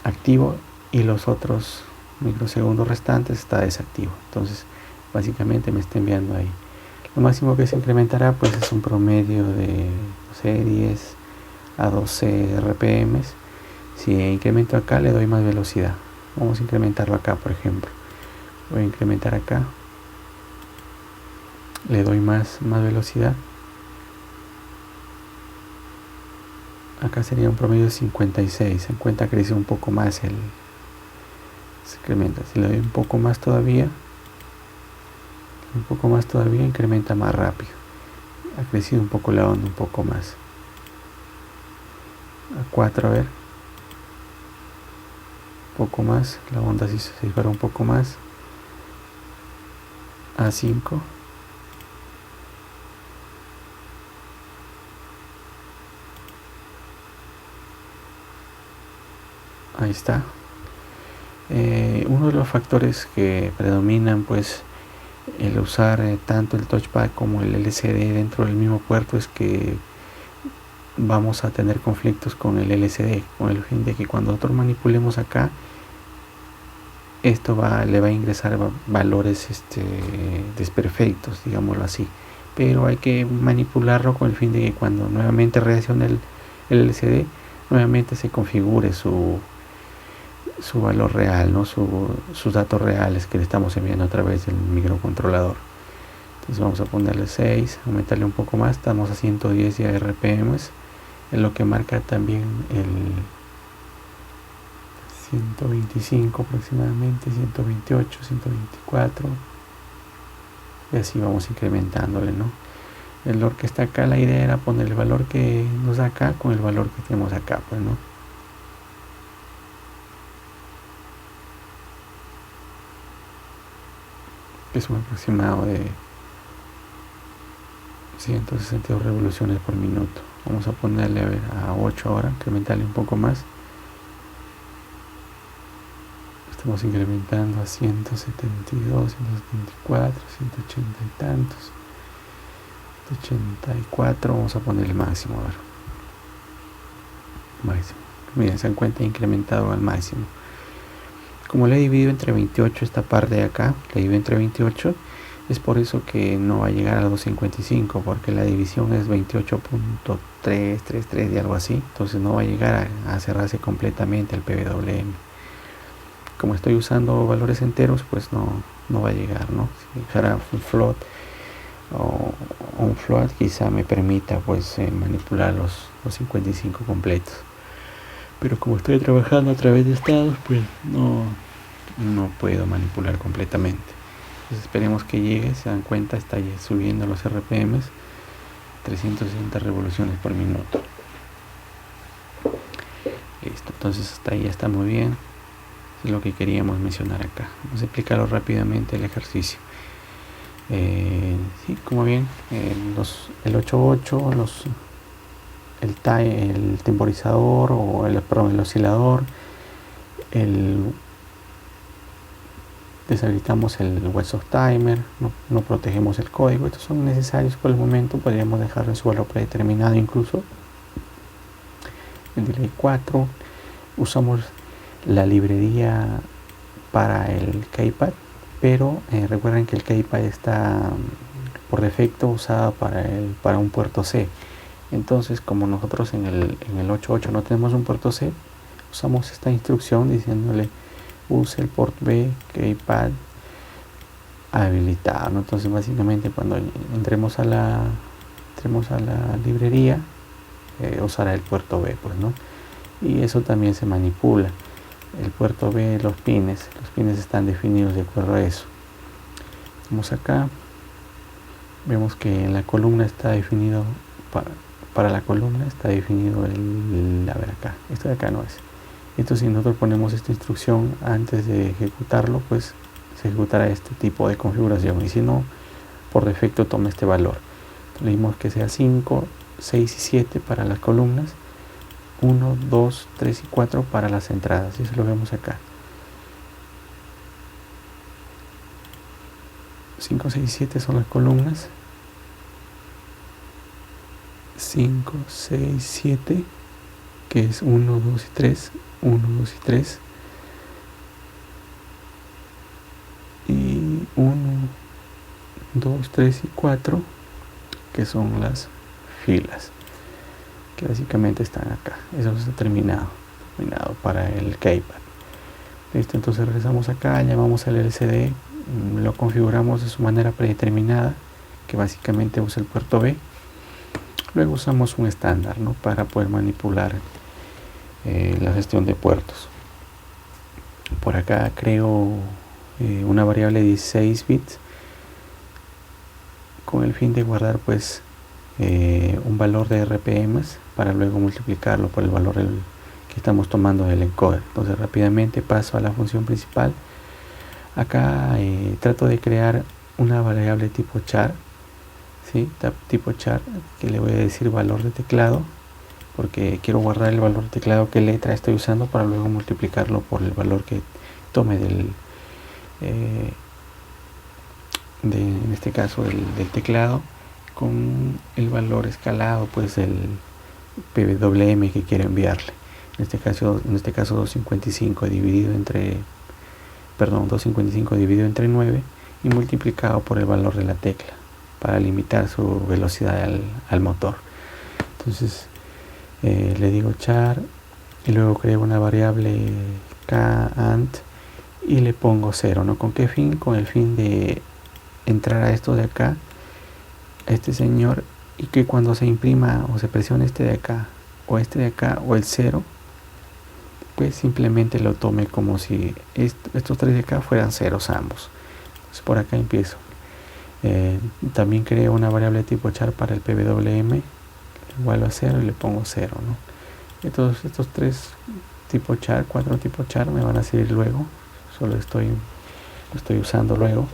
activo, y los otros microsegundos restantes está desactivo. Entonces básicamente me está enviando ahí. Lo máximo que se incrementará pues es un promedio de 10 a 12 RPM. Si incremento acá, le doy más velocidad. Vamos a incrementarlo acá, por ejemplo. Voy a incrementar acá, le doy más velocidad. Acá sería un promedio de 56. Se cuenta, crece un poco más se incrementa. Si le doy un poco más todavía, incrementa más rápido. Ha crecido un poco la onda, un poco más. A 4, a ver. Un poco más, la onda sí se dispara un poco más. A 5. Ahí está. Uno de los factores que predominan pues el usar tanto el touchpad como el LCD dentro del mismo puerto es que vamos a tener conflictos con el LCD, con el fin de que cuando nosotros manipulemos acá, esto le va a ingresar valores desperfectos, digámoslo así, pero hay que manipularlo con el fin de que cuando nuevamente reaccione el LCD, nuevamente se configure su valor real, ¿no? Sus datos reales que le estamos enviando a través del microcontrolador. Entonces vamos a ponerle 6, aumentarle un poco más, estamos a 110 ya RPM, es lo que marca también el 125 aproximadamente, 128, 124, y así vamos incrementándole, ¿no? El valor que está acá, la idea era poner el valor que nos da acá con el valor que tenemos acá, pues, ¿no? Es un aproximado de 162 revoluciones por minuto. Vamos a ponerle a 8 ahora, incrementarle un poco más. Estamos incrementando a 172, 174, 180 y tantos. 184, vamos a poner el máximo, a ver. Máximo. Miren, se dan cuenta, incrementado al máximo. Como le he dividido entre 28 esta parte de acá, le divido entre 28, es por eso que no va a llegar a 255, porque la división es 28.333 y algo así, entonces no va a llegar a cerrarse completamente el PWM. Como estoy usando valores enteros, pues no va a llegar, ¿no? Si usara un float o un float, quizá me permita pues manipular los 55 completos. Pero como estoy trabajando a través de estados, pues no puedo manipular completamente. Entonces esperemos que llegue. Se dan cuenta, está ya subiendo los RPMs, 360 revoluciones por minuto. Listo, entonces hasta ahí ya está muy bien. Eso es lo que queríamos mencionar acá. Vamos a explicarlo rápidamente el ejercicio. Sí, como bien, el 88, el temporizador o el oscilador, deshabilitamos el West of Timer, no protegemos el código. Estos son necesarios por el momento, podríamos dejarlo en su valor predeterminado incluso. En Delay 4 usamos la librería para el keypad, pero recuerden que el keypad está por defecto usado para un puerto C. Entonces, como nosotros en el 88 no tenemos un puerto C, usamos esta instrucción diciéndole use el port B keypad habilitado, ¿no? Entonces básicamente cuando entremos a la librería usará el puerto B, pues, ¿no? Y eso también se manipula. El puerto B, los pines están definidos de acuerdo a eso. Vamos acá, vemos que en la columna está definido para la columna está definido a ver acá, esto de acá no es. Entonces si nosotros ponemos esta instrucción antes de ejecutarlo, pues se ejecutará este tipo de configuración, y si no, por defecto toma este valor. Le dimos que sea 5, 6 y 7 para las columnas, 1, 2, 3 y 4 para las entradas, y eso lo vemos acá. 5, 6 y 7 son las columnas, 5, 6, 7, que es 1, 2 y 3, 1, 2 y 3, y 1, 2, 3 y 4, que son las filas, que básicamente están acá. Eso está terminado para el keypad. Listo, entonces regresamos acá, llamamos al LCD, lo configuramos de su manera predeterminada, que básicamente usa el puerto B. Luego usamos un estándar, ¿no?, para poder manipular la gestión de puertos. Por acá creo una variable de 16 bits con el fin de guardar pues un valor de RPMs para luego multiplicarlo por el valor que estamos tomando del encoder. Entonces rápidamente paso a la función principal. Acá trato de crear una variable tipo char, ¿sí? Tipo char, que le voy a decir valor de teclado, porque quiero guardar el valor de teclado, qué letra estoy usando, para luego multiplicarlo por el valor que tome en este caso del teclado, con el valor escalado, pues el PWM que quiero enviarle. En este caso 255 dividido entre 9 y multiplicado por el valor de la tecla para limitar su velocidad al motor. Entonces le digo char y luego creo una variable kant y le pongo 0, ¿no? ¿Con qué fin? Con el fin de entrar a esto de acá, a este señor, y que cuando se imprima o se presione este de acá o el 0, pues simplemente lo tome como si estos tres de acá fueran ceros ambos. Entonces por acá empiezo. También creo una variable tipo char para el PWM, igual a 0 y le pongo 0, ¿no? Entonces estos 4 tipo char me van a servir luego, solo lo estoy usando luego.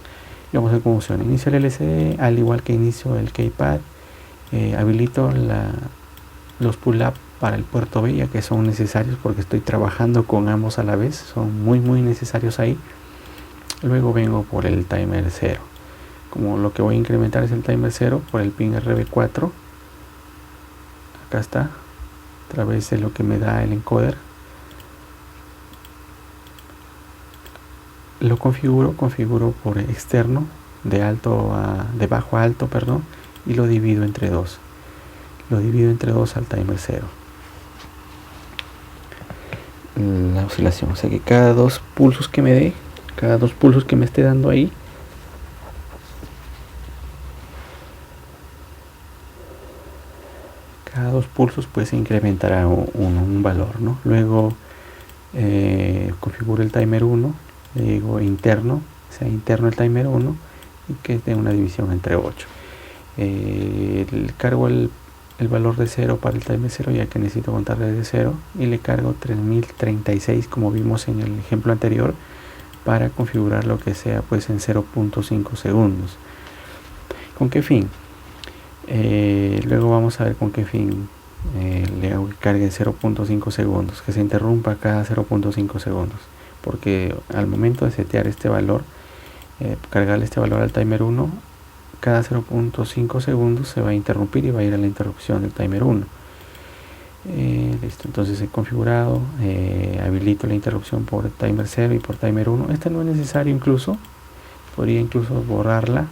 Y vamos a ver cómo funciona. Inicio el LCD, al igual que inicio el keypad, habilito los pull-up para el puerto B, ya que son necesarios porque estoy trabajando con ambos a la vez, son muy necesarios ahí. Luego vengo por el timer 0. Como lo que voy a incrementar es el timer 0 por el pin RB4, acá está, a través de lo que me da el encoder. Lo configuro por externo, de bajo a alto, y lo divido entre 2. Lo divido entre 2 al timer 0. La oscilación, o sea que cada 2 pulsos que me dé, cada 2 pulsos que me esté dando ahí, cada 2 pulsos pues se incrementará un valor, ¿no? Luego configuro el timer 1, le digo interno, sea interno el timer 1 y que dé una división entre 8. Cargo el valor de 0 para el timer 0, ya que necesito contar desde 0, y le cargo 3036 como vimos en el ejemplo anterior, para configurar lo que sea pues en 0.5 segundos. ¿Con qué fin? Luego vamos a ver con qué fin le hago que cargue 0.5 segundos, que se interrumpa cada 0.5 segundos, porque al momento de setear este valor, cargarle este valor al timer 1, cada 0.5 segundos se va a interrumpir y va a ir a la interrupción del timer 1. Listo, entonces he configurado, habilito la interrupción por timer 0 y por timer 1. Esta no es necesario, incluso podría incluso borrarla,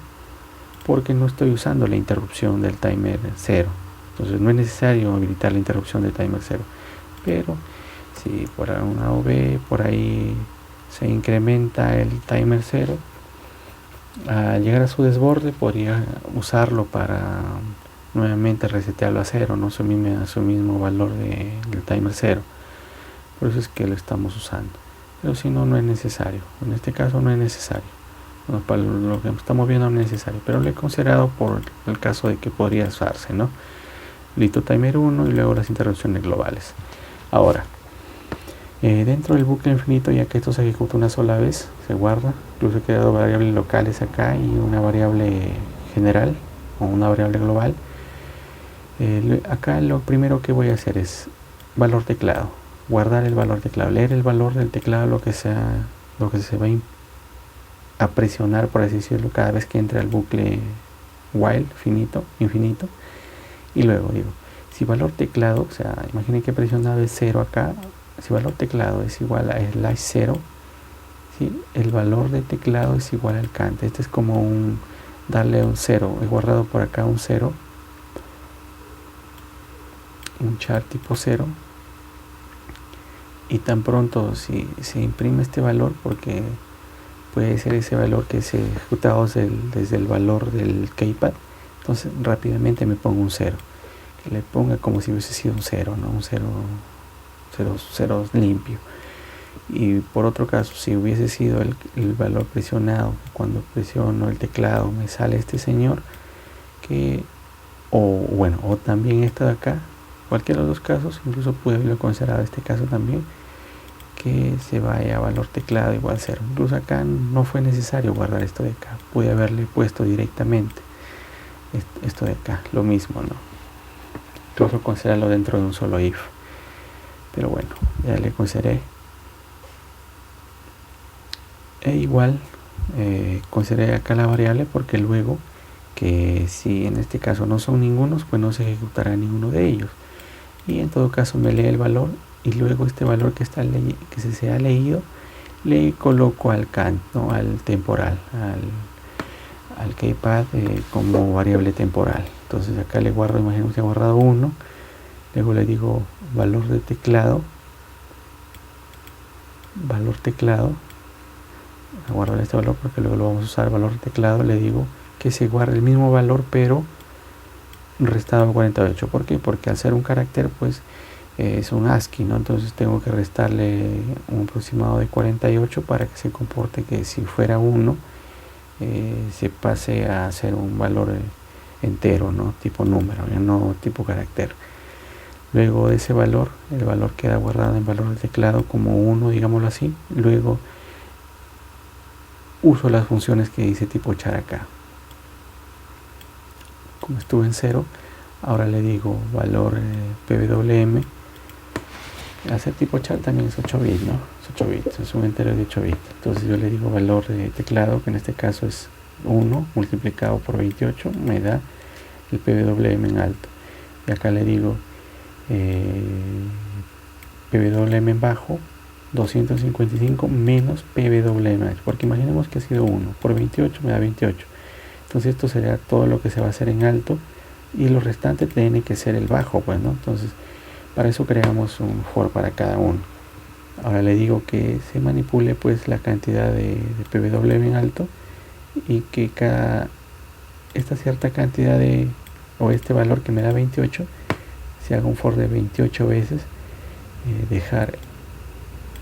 porque no estoy usando la interrupción del timer 0. Entonces no es necesario habilitar la interrupción del timer 0. Pero si por una o B por ahí se incrementa el timer 0, al llegar a su desborde podría usarlo para nuevamente resetearlo a 0, no su mismo valor del timer 0. Por eso es que lo estamos usando. Pero si no, no es necesario. En este caso no es necesario. Bueno, para lo que estamos viendo no es necesario, pero lo he considerado por el caso de que podría usarse, ¿no? Listo, timer 1 y luego las interrupciones globales. Ahora, dentro del bucle infinito, ya que esto se ejecuta una sola vez, se guarda. Incluso he creado variables locales acá y una variable general o una variable global. Acá lo primero que voy a hacer es valor teclado, guardar el valor teclado, leer el valor del teclado, lo que se va a presionar, por así decirlo, cada vez que entre al bucle while infinito. Y luego digo, si valor teclado, o sea, imaginen que he presionado el 0 acá, si valor teclado es igual a slash 0, ¿sí? El valor de teclado es igual al cante. Este es como darle un 0, he guardado por acá un 0, un char tipo 0, y tan pronto si se imprime este valor, porque puede ser ese valor que se ejecutado desde el valor del keypad, entonces rápidamente me pongo un 0, que le ponga como si hubiese sido un 0, ¿no? Un 0 limpio. Y por otro caso, si hubiese sido el valor presionado, cuando presiono el teclado me sale este señor, o también esto de acá, cualquiera de los dos casos, incluso pude haberlo considerado este caso también, que se vaya a valor teclado igual 0. Incluso acá no fue necesario guardar esto de acá, pude haberle puesto directamente esto de acá, lo mismo, ¿no? Incluso considerarlo dentro de un solo if. Pero bueno, ya le consideré. E igual consideré acá la variable, porque luego, que si en este caso no son ningunos, pues no se ejecutará ninguno de ellos. Y en todo caso me lee el valor, y luego este valor que se ha leído le coloco al cant, ¿no? Al temporal, al keypad, como variable temporal. Entonces acá le guardo, imaginemos que he guardado 1, luego le digo valor de teclado, a guardar este valor porque luego lo vamos a usar, valor de teclado, le digo que se guarde el mismo valor pero restado a 48. ¿Por qué? Porque al ser un carácter, pues es un ASCII, ¿no? Entonces tengo que restarle un aproximado de 48 para que se comporte que si fuera 1, se pase a ser un valor entero, ¿no? Tipo número, no tipo carácter. Luego de ese valor, el valor queda guardado en valor de teclado como 1, digámoslo así. Luego uso las funciones que dice tipo char acá. Como estuve en 0, ahora le digo valor pwm. Hacer tipo char también es 8 bits, ¿no? Es 8 bits, es un entero de 8 bits. Entonces yo le digo valor de teclado, que en este caso es 1 multiplicado por 28, me da el pwm en alto. Y acá le digo pwm en bajo 255 menos pwm alto, porque imaginemos que ha sido 1 por 28 me da 28. Entonces esto sería todo lo que se va a hacer en alto, y lo restante tiene que ser el bajo, pues, ¿no? Entonces para eso creamos un for para cada uno. Ahora le digo que se manipule, pues, la cantidad de pwm en alto, y que esta cierta cantidad o este valor que me da 28, se haga un for de 28 veces, dejar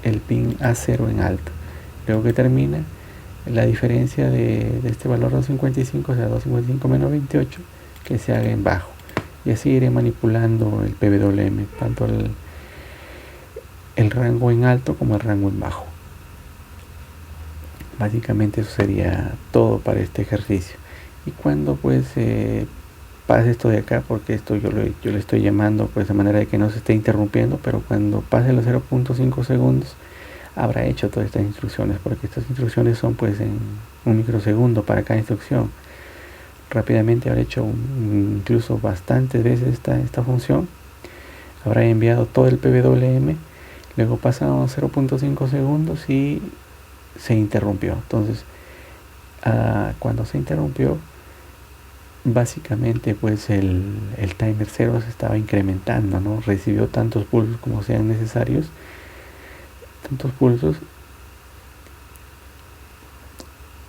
el pin A0 en alto. Luego que termina, la diferencia de este valor 255, o sea 255 menos 28, que se haga en bajo. Y así iré manipulando el pwm, tanto el rango en alto como el rango en bajo. Básicamente eso sería todo para este ejercicio. Y cuando pues pase esto de acá, porque esto yo le estoy llamando pues de manera de que no se esté interrumpiendo, pero cuando pase los 0.5 segundos habrá hecho todas estas instrucciones, porque estas instrucciones son pues en un microsegundo para cada instrucción. Rápidamente habrá hecho incluso bastantes veces esta función, habrá enviado todo el PWM, luego pasaron 0.5 segundos y se interrumpió. Entonces cuando se interrumpió, básicamente pues el timer 0 se estaba incrementando, ¿no? Recibió tantos pulsos como sean necesarios, tantos pulsos,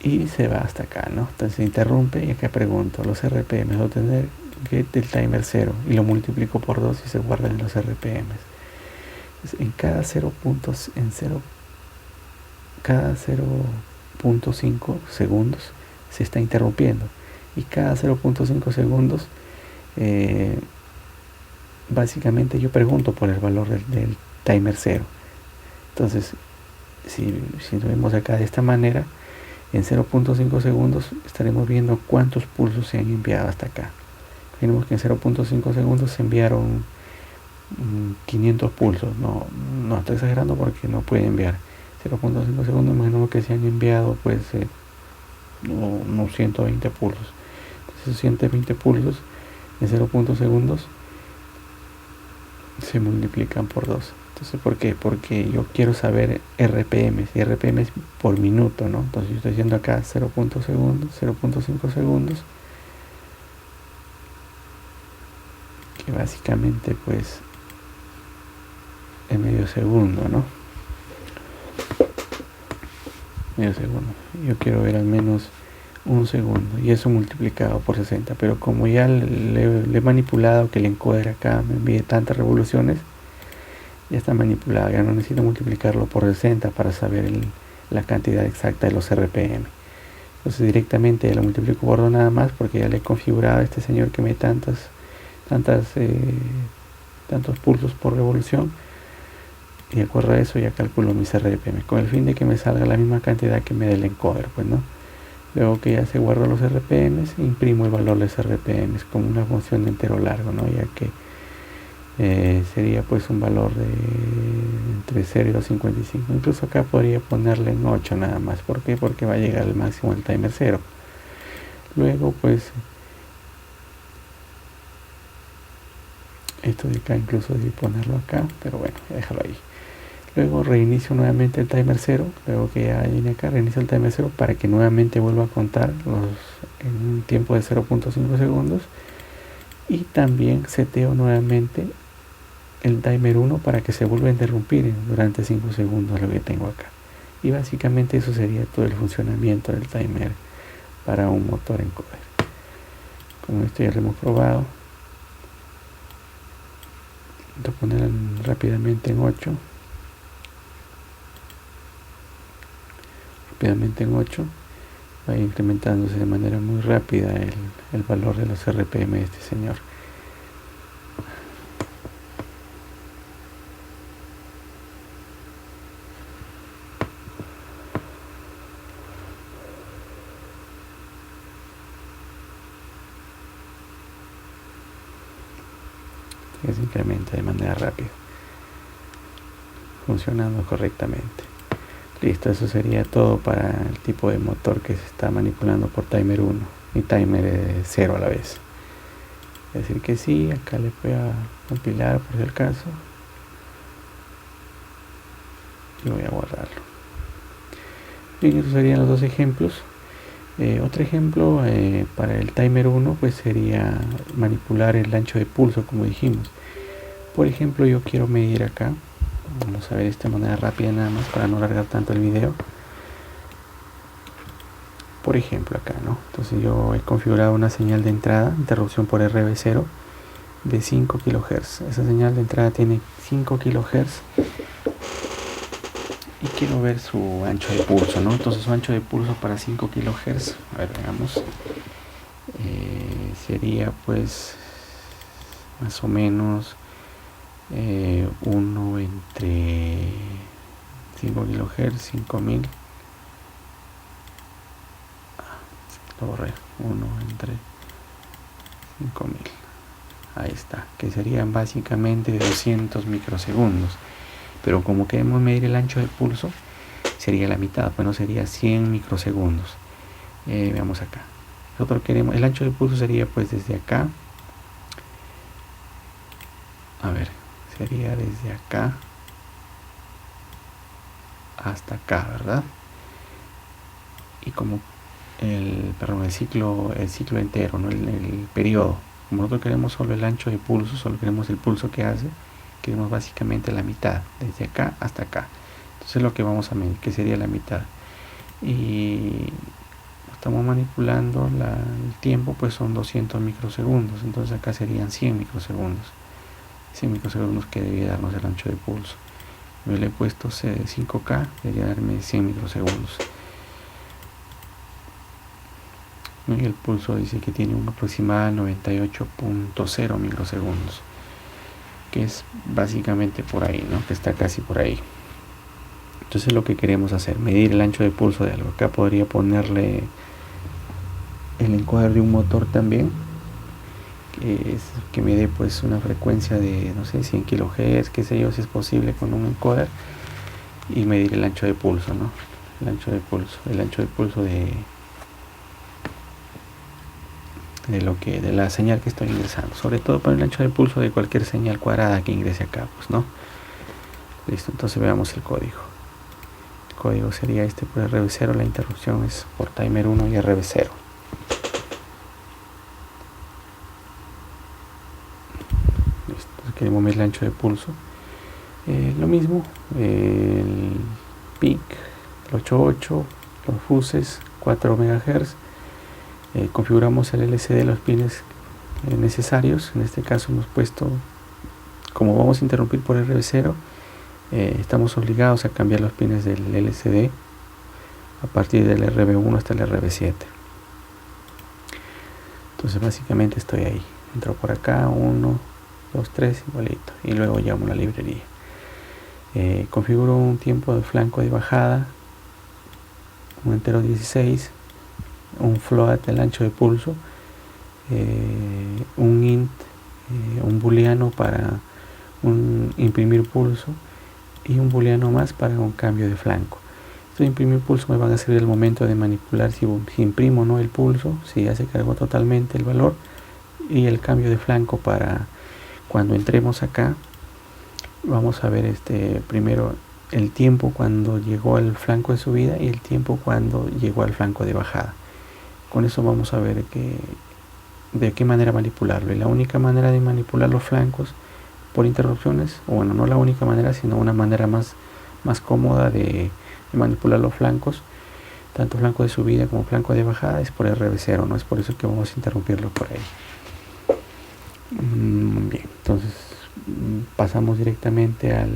y se va hasta acá, ¿no? Entonces se interrumpe y acá pregunto los RPM, voy a tener get del timer 0 y lo multiplico por 2 y se guardan en los RPM. Entonces, en cada 0.5 segundos se está interrumpiendo, y cada 0.5 segundos básicamente yo pregunto por el valor del timer 0. Entonces si lo vemos acá de esta manera, en 0.5 segundos estaremos viendo cuántos pulsos se han enviado hasta acá. Vemos que en 0.5 segundos se enviaron 500 pulsos. No estoy exagerando porque no puede enviar 0.5 segundos, imagino que se han enviado pues unos 120 pulsos. Entonces 120 pulsos en 0.5 segundos se multiplican por 2. Entonces, ¿por qué? Porque yo quiero saber RPM, y RPM es por minuto, ¿no? Entonces yo estoy haciendo acá 0.5 segundos, que básicamente pues es medio segundo, ¿no? Medio segundo. Yo quiero ver al menos un segundo, y eso multiplicado por 60, pero como ya le he manipulado que el encoder acá me envíe tantas revoluciones, ya está manipulado, ya no necesito multiplicarlo por 60 para saber la cantidad exacta de los RPM. Entonces directamente lo multiplico por 2 nada más, porque ya le he configurado a este señor que me dé tantos pulsos por revolución, y de acuerdo a eso ya calculo mis RPM, con el fin de que me salga la misma cantidad que me dé el encoder, pues, ¿no? Luego que ya se guardan los RPM, imprimo el valor de los RPM como una función de entero largo, ¿no? Ya que sería pues un valor de entre 0 y 255. Incluso acá podría ponerle en 8 nada más. ¿Por qué? Porque va a llegar al máximo del timer 0. Luego pues esto de acá incluso debí ponerlo acá, pero bueno, déjalo ahí. Luego reinicio nuevamente el timer 0, luego que ya viene acá, reinicio el timer 0 para que nuevamente vuelva a contar en un tiempo de 0.5 segundos, y también seteo nuevamente el timer 1 para que se vuelva a interrumpir durante 5 segundos, lo que tengo acá. Y básicamente eso sería todo el funcionamiento del timer para un motor encoder. Como esto ya lo hemos probado, voy a poner rápidamente en 8. Va incrementándose de manera muy rápida el valor de los RPM de este señor. Que se incrementa de manera rápida, funcionando correctamente. Listo, eso sería todo para el tipo de motor que se está manipulando por timer 1 y timer 0 a la vez. Es decir que sí, acá le voy a compilar por si acaso y voy a guardarlo. Bien, esos serían los dos ejemplos. Otro ejemplo para el timer 1 pues sería manipular el ancho de pulso, como dijimos. Por ejemplo, yo quiero medir acá, vamos a ver esta manera rápida nada más para no alargar tanto el video. Por ejemplo acá, ¿no? Entonces yo he configurado una señal de entrada, interrupción por RB0 de 5 kHz. Esa señal de entrada tiene 5 kHz y quiero ver su ancho de pulso, ¿no? Entonces su ancho de pulso para 5 kHz, a ver, veamos, sería pues más o menos uno entre 5 kHz, 5000. lo borré, 1 entre 5000. Ahí está, que serían básicamente 200 microsegundos. Pero como queremos medir el ancho de pulso, sería la mitad, bueno, sería 100 microsegundos. Veamos acá. Nosotros queremos, el ancho de pulso sería pues desde acá. A ver, sería desde acá hasta acá, ¿verdad? Y como el ciclo entero, ¿no? El periodo. Como nosotros queremos solo el ancho de pulso, solo queremos el pulso que hace, queremos básicamente la mitad, desde acá hasta acá. Entonces lo que vamos a medir, que sería la mitad. Y estamos manipulando el tiempo, pues son 200 microsegundos. Entonces acá serían 100 microsegundos. 100 microsegundos que debería darnos el ancho de pulso. Yo le he puesto 5K, debería darme 100 microsegundos. Y el pulso dice que tiene un aproximado de 98.0 microsegundos, que es básicamente por ahí, ¿no? Que está casi por ahí. Entonces lo que queremos hacer, medir el ancho de pulso de algo. Acá podría ponerle el encoder de un motor también, que me dé pues una frecuencia de, no sé, 100 kHz, qué sé yo, si es posible con un encoder, y medir el ancho de pulso, ¿no? El ancho de pulso de la señal que estoy ingresando, sobre todo para el ancho de pulso de cualquier señal cuadrada que ingrese acá, pues, ¿no? Listo, entonces veamos el código. El código sería este por RB0, la interrupción es por timer 1 y RB0. Listo, entonces queremos medir el ancho de pulso. Lo mismo, el PIC, el 88, los fuses, 4 MHz. Configuramos el LCD, los pines necesarios. En este caso hemos puesto, como vamos a interrumpir por RB0, estamos obligados a cambiar los pines del LCD a partir del RB1 hasta el RB7. Entonces básicamente estoy ahí, entro por acá, 1, 2, 3, igualito, y luego llamo a la librería. Configuro un tiempo de flanco de bajada, un entero 16, un float del ancho de pulso, un int, un booleano para imprimir pulso, y un booleano más para un cambio de flanco. Estos imprimir pulso me van a servir al momento de manipular si imprimo o no el pulso, si ya se cargó totalmente el valor, y el cambio de flanco para cuando entremos acá. Vamos a ver primero el tiempo cuando llegó al flanco de subida y el tiempo cuando llegó al flanco de bajada. Con eso vamos a ver de qué manera manipularlo. Y la única manera de manipular los flancos por interrupciones, o bueno, no la única manera, sino una manera más cómoda de manipular los flancos, tanto flanco de subida como flanco de bajada, es por RB0, ¿no? Es por eso que vamos a interrumpirlo por ahí. Bien, entonces pasamos directamente al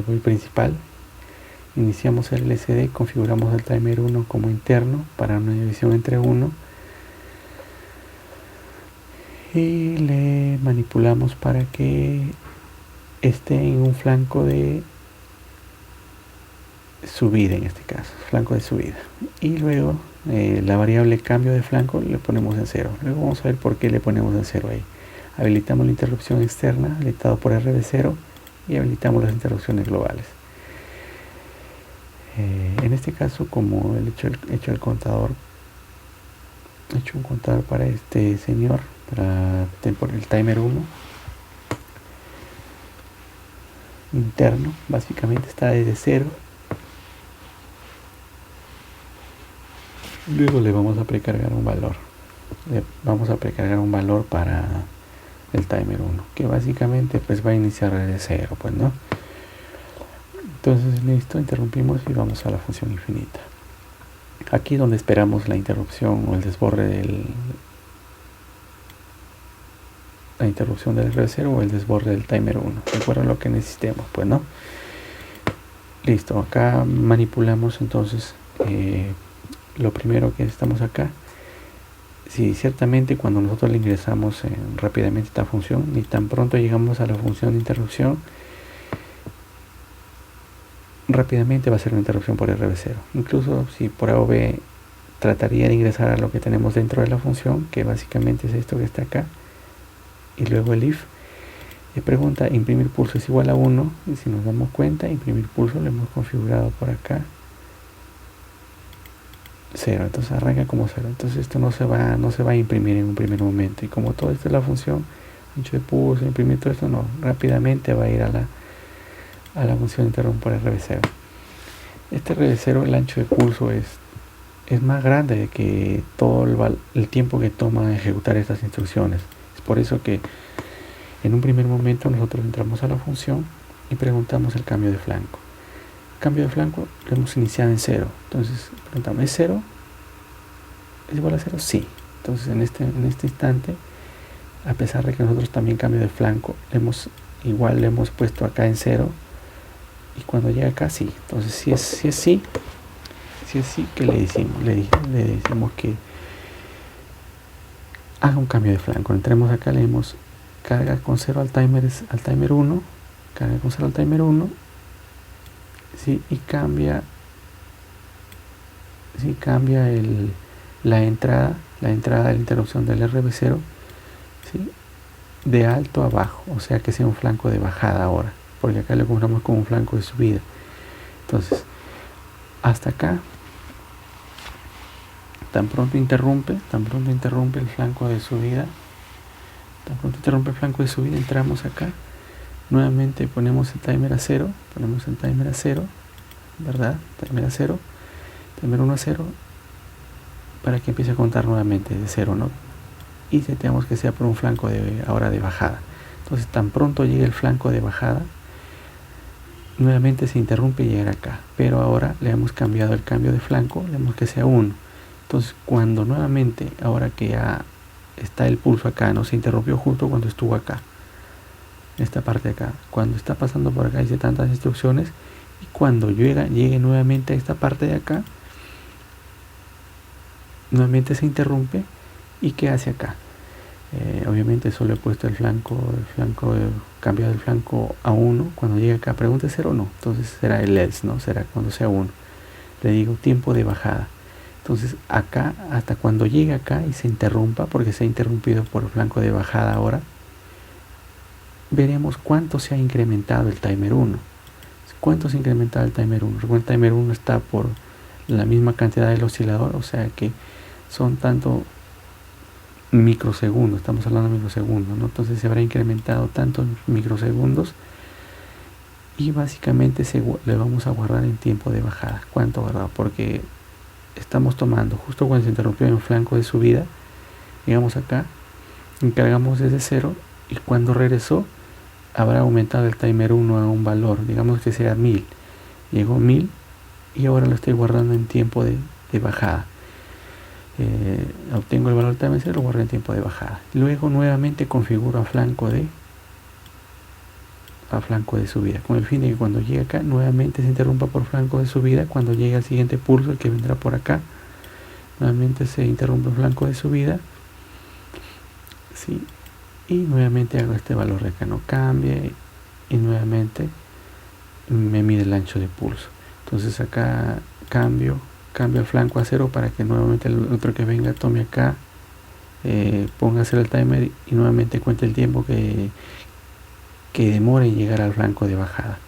build principal. Iniciamos el LCD, configuramos el timer 1 como interno para una división entre 1 y le manipulamos para que esté en un flanco de subida, en este caso, flanco de subida, y luego la variable cambio de flanco le ponemos en 0. Luego vamos a ver por qué le ponemos en 0 ahí. Habilitamos la interrupción externa, habilitado por RB0, y habilitamos las interrupciones globales. En este caso, como he hecho el contador, he hecho un contador para este señor, para el timer 1 interno, básicamente está desde 0. Luego le vamos a precargar un valor. Para el timer 1, que básicamente pues va a iniciar desde 0, pues, ¿no? Entonces listo, interrumpimos y vamos a la función infinita. Aquí donde esperamos la interrupción o el desborde la interrupción del RB0 o el desborde del timer 1, de acuerdo a lo que necesitemos, pues, ¿no? Listo, acá manipulamos entonces lo primero que estamos acá. Sí, ciertamente cuando nosotros le ingresamos rápidamente esta función, y tan pronto llegamos a la función de interrupción, rápidamente va a ser una interrupción por RB0. Incluso si por A o B trataría de ingresar a lo que tenemos dentro de la función, que básicamente es esto que está acá, y luego el if. Y pregunta, imprimir pulso es igual a 1, y si nos damos cuenta, imprimir pulso lo hemos configurado por acá 0, entonces arranca como 0, entonces esto no se va a imprimir en un primer momento, y como todo esto es la función, ancho de pulso, imprimir todo esto, no, rápidamente va a ir a la función interrumpir RB0. Este RB0, el ancho de pulso es más grande que todo el tiempo que toma ejecutar estas instrucciones. Es por eso que en un primer momento nosotros entramos a la función y preguntamos el cambio de flanco. Cambio de flanco lo hemos iniciado en 0. Entonces preguntamos, ¿es 0? ¿Es igual a 0? Sí. Entonces en este instante, a pesar de que nosotros también cambio de flanco, igual le hemos puesto acá en 0. Y cuando llega acá, sí. Entonces si es sí, ¿qué le decimos? Le decimos que haga un cambio de flanco. Entremos acá, le decimos carga con 0 al timer 1, carga con 0 al timer 1, ¿sí? Y cambia la entrada de la interrupción del RB0, ¿sí? De alto a bajo, o sea que sea un flanco de bajada ahora, porque acá le compramos como un flanco de subida. Entonces hasta acá, tan pronto interrumpe el flanco de subida, entramos acá, nuevamente ponemos el timer a 0, ¿verdad? Timer a 0, timer 1 a 0, para que empiece a contar nuevamente de 0, ¿no? Y seteamos que sea por un flanco ahora de bajada. Entonces tan pronto llegue el flanco de bajada, nuevamente se interrumpe y llegará acá, pero ahora le hemos cambiado el cambio de flanco, le hemos que sea 1. Entonces cuando nuevamente, ahora que ya está el pulso acá, no se interrumpió justo cuando estuvo acá, esta parte de acá, cuando está pasando por acá dice tantas instrucciones, y cuando llegue nuevamente a esta parte de acá, nuevamente se interrumpe. ¿Y qué hace acá? Obviamente solo he puesto el flanco, cambiado el flanco a 1. Cuando llegue acá, pregunta 0 o no. Entonces será el else, ¿no? Será cuando sea 1. Le digo tiempo de bajada. Entonces acá, hasta cuando llegue acá y se interrumpa, porque se ha interrumpido por el flanco de bajada ahora, veremos cuánto se ha incrementado el timer 1. ¿Cuánto se ha incrementado el timer 1? Recuerden, el timer 1 está por la misma cantidad del oscilador, o sea que son tanto microsegundos, estamos hablando de microsegundos, ¿no? Entonces se habrá incrementado tanto en microsegundos, y básicamente le vamos a guardar en tiempo de bajada. ¿Cuánto guardado? Porque estamos tomando justo cuando se interrumpió en flanco de subida, llegamos acá, encargamos desde 0, y cuando regresó habrá aumentado el timer 1 a un valor, digamos que sea 1000, llegó 1000, y ahora lo estoy guardando en tiempo de bajada. Obtengo el valor del timer 0, lo guardo en tiempo de bajada. Luego nuevamente configuro a flanco de subida, con el fin de que cuando llegue acá nuevamente se interrumpa por flanco de subida. Cuando llegue al siguiente pulso, el que vendrá por acá, nuevamente se interrumpe el flanco de subida, ¿sí? Y nuevamente hago este valor de acá, no cambie, y nuevamente me mide el ancho de pulso. Entonces acá cambio el flanco a 0 para que nuevamente el otro que venga tome acá, ponga a 0 el timer y nuevamente cuente el tiempo que demore en llegar al flanco de bajada.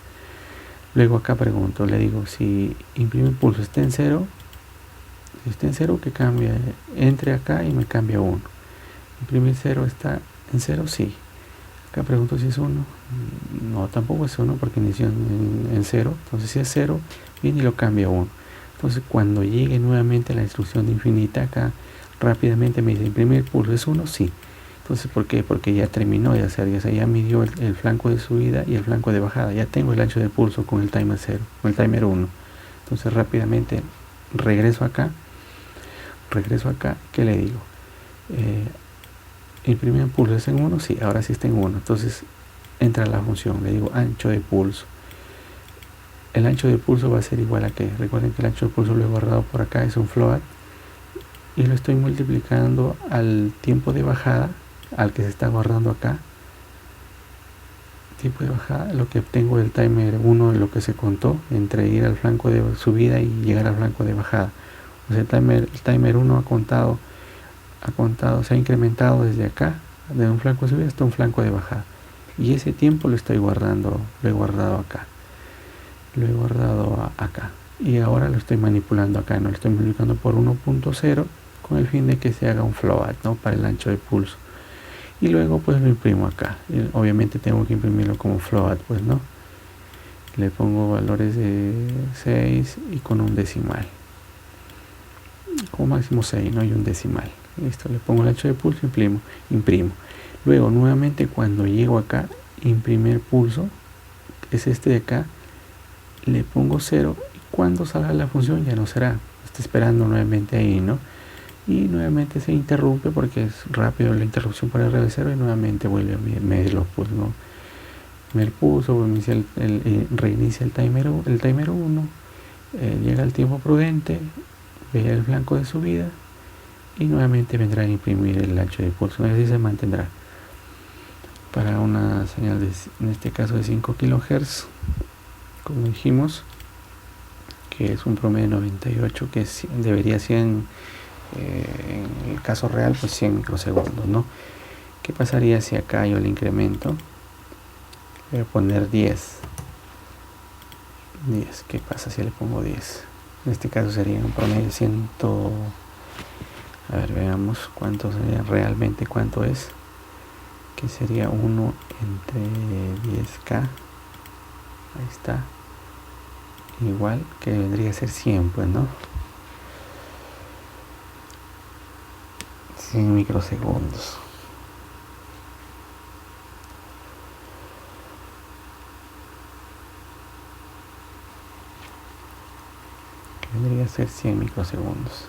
Luego acá pregunto, le digo si imprime el pulso está en 0, si está en 0 que cambie, entre acá y me cambia 1. Imprimir 0 está en 0, sí. Acá pregunto si es 1, no, tampoco es 1 porque inició en 0, entonces si es 0, viene y lo cambia a 1. Entonces cuando llegue nuevamente la instrucción de infinita, acá rápidamente me dice imprimir pulso es 1, sí. Entonces ¿por qué? Porque ya terminó de hacer, ya midió el flanco de subida y el flanco de bajada, ya tengo el ancho de pulso con el timer 0, con el timer 1. Entonces rápidamente regreso acá, ¿qué le digo? Imprimir el pulso es en 1, sí, ahora sí está en 1. Entonces entra la función, le digo ancho de pulso. El ancho de pulso va a ser igual a que, recuerden que el ancho de pulso lo he guardado por acá, es un float, y lo estoy multiplicando al tiempo de bajada, al que se está guardando acá. Tiempo de bajada, lo que obtengo del timer 1 de lo que se contó entre ir al flanco de subida y llegar al flanco de bajada. Pues el timer 1 ha contado, se ha incrementado desde acá, de un flanco de subida hasta un flanco de bajada. Y ese tiempo lo estoy guardando, lo he guardado acá. Lo he guardado acá. Y ahora lo estoy manipulando acá, ¿no? Lo estoy multiplicando por 1.0 con el fin de que se haga un float, ¿no? Para el ancho de pulso. Y luego pues lo imprimo acá. Y obviamente tengo que imprimirlo como float, pues, ¿no? Le pongo valores de 6 y con un decimal. Como máximo 6, ¿no? Y un decimal. Listo, le pongo el ancho de pulso, imprimo. Luego nuevamente cuando llego acá, imprimir pulso, es este de acá, le pongo 0 y cuando salga la función ya no será. Está esperando nuevamente ahí, ¿no? Y nuevamente se interrumpe porque es rápido la interrupción por R de 0 y nuevamente vuelve a medir los pulsos, ¿no? Me pulso, reinicia el timer 1, llega el tiempo prudente, ve el flanco de subida y nuevamente vendrá a imprimir el ancho de pulso. Así se mantendrá para una señal en este caso de 5 kHz, como dijimos, que es un promedio de 98, que debería ser en el caso real pues 100 microsegundos, ¿no? ¿Qué pasaría si acá yo le incremento? Voy a poner 10. ¿Qué pasa si le pongo 10? En este caso sería un promedio de 100. A ver, veamos cuánto sería realmente, cuánto es. Que sería 1 entre 10K. Ahí está. Igual que vendría a ser 100, pues, ¿no? 100 microsegundos. Vendría a ser 100 microsegundos.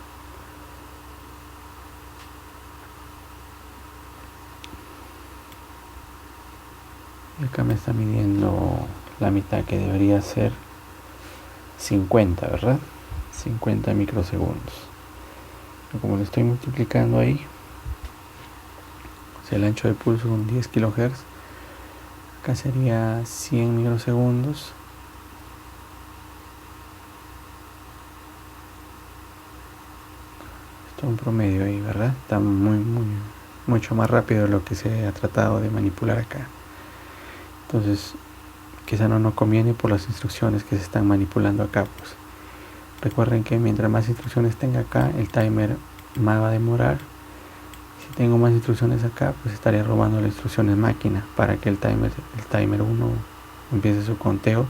Y acá me está midiendo la mitad, que debería ser 50, ¿verdad? 50 microsegundos. Pero como lo estoy multiplicando ahí, o sea, el ancho de pulso con 10 kHz, acá sería 100 microsegundos. Un promedio ahí, ¿verdad? Está mucho más rápido de lo que se ha tratado de manipular acá. Entonces, quizá no nos conviene por las instrucciones que se están manipulando acá, pues. Recuerden que mientras más instrucciones tenga acá, el timer más va a demorar. Si tengo más instrucciones acá, pues estaría robando las instrucciones máquina para que el timer 1 empiece su conteo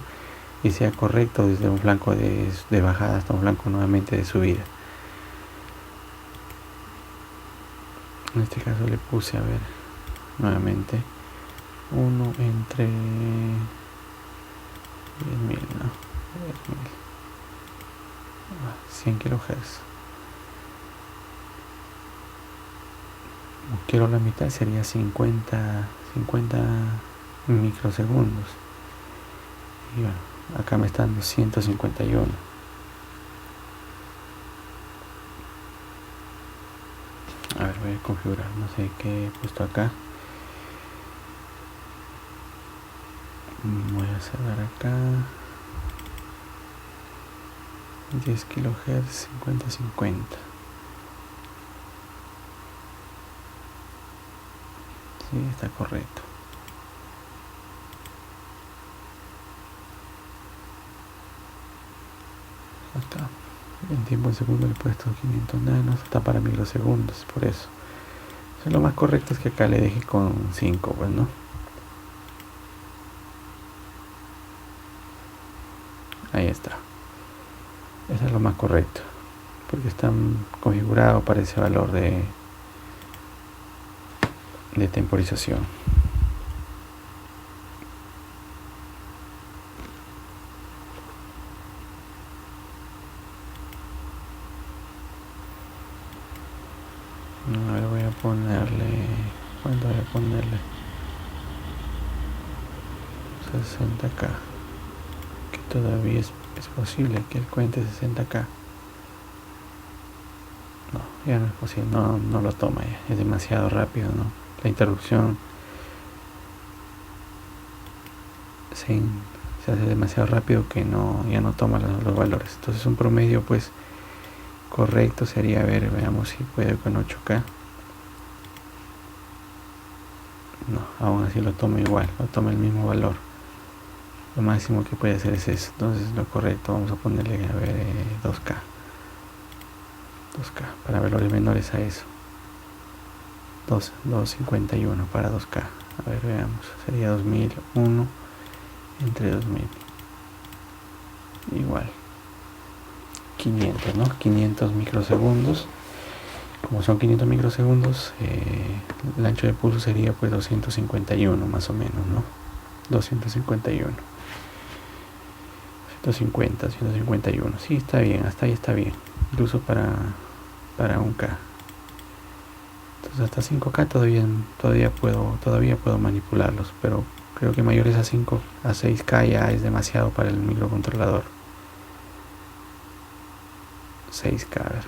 y sea correcto desde un flanco de bajada hasta un flanco nuevamente de subida. En este caso le puse, a ver, nuevamente 1 entre 10.000, ¿no? 100 kHz. Como quiero la mitad, sería 50 microsegundos. Y bueno, acá me están dando 151. A ver, voy a configurar, no sé qué he puesto acá. Voy a cerrar acá 10 kHz, 50. Sí, está correcto. Acá en tiempo en segundo le he puesto 500 nanos, está para microsegundos, por eso. Lo más correcto es que acá le deje con 5, pues, ¿no? Ahí está. Eso es lo más correcto, porque están configurados para ese valor de temporización. Ahora voy a ponerle, ¿cuánto voy a ponerle? 60K, que todavía es posible que él cuente 60K. No, ya no es posible, no lo toma ya, es demasiado rápido, ¿no? La interrupción se hace demasiado rápido que ya no toma los valores. Entonces un promedio, pues, correcto sería, a ver, veamos si puede con 8K. No, aún así lo toma igual, lo toma el mismo valor. Lo máximo que puede hacer es eso. Entonces lo correcto, vamos a ponerle, a ver, 2K para valores menores a eso. 251 para 2K. A ver, veamos, sería 2001 entre 2000 igual 500, ¿no? 500 microsegundos. Como son 500 microsegundos, el ancho de pulso sería pues 251 más o menos, ¿no? 251, 150, 151. Sí, está bien, hasta ahí está bien. Incluso para 1K. Entonces hasta 5K todavía puedo manipularlos, pero creo que mayores a 6K ya es demasiado para el microcontrolador. 6K, a ver.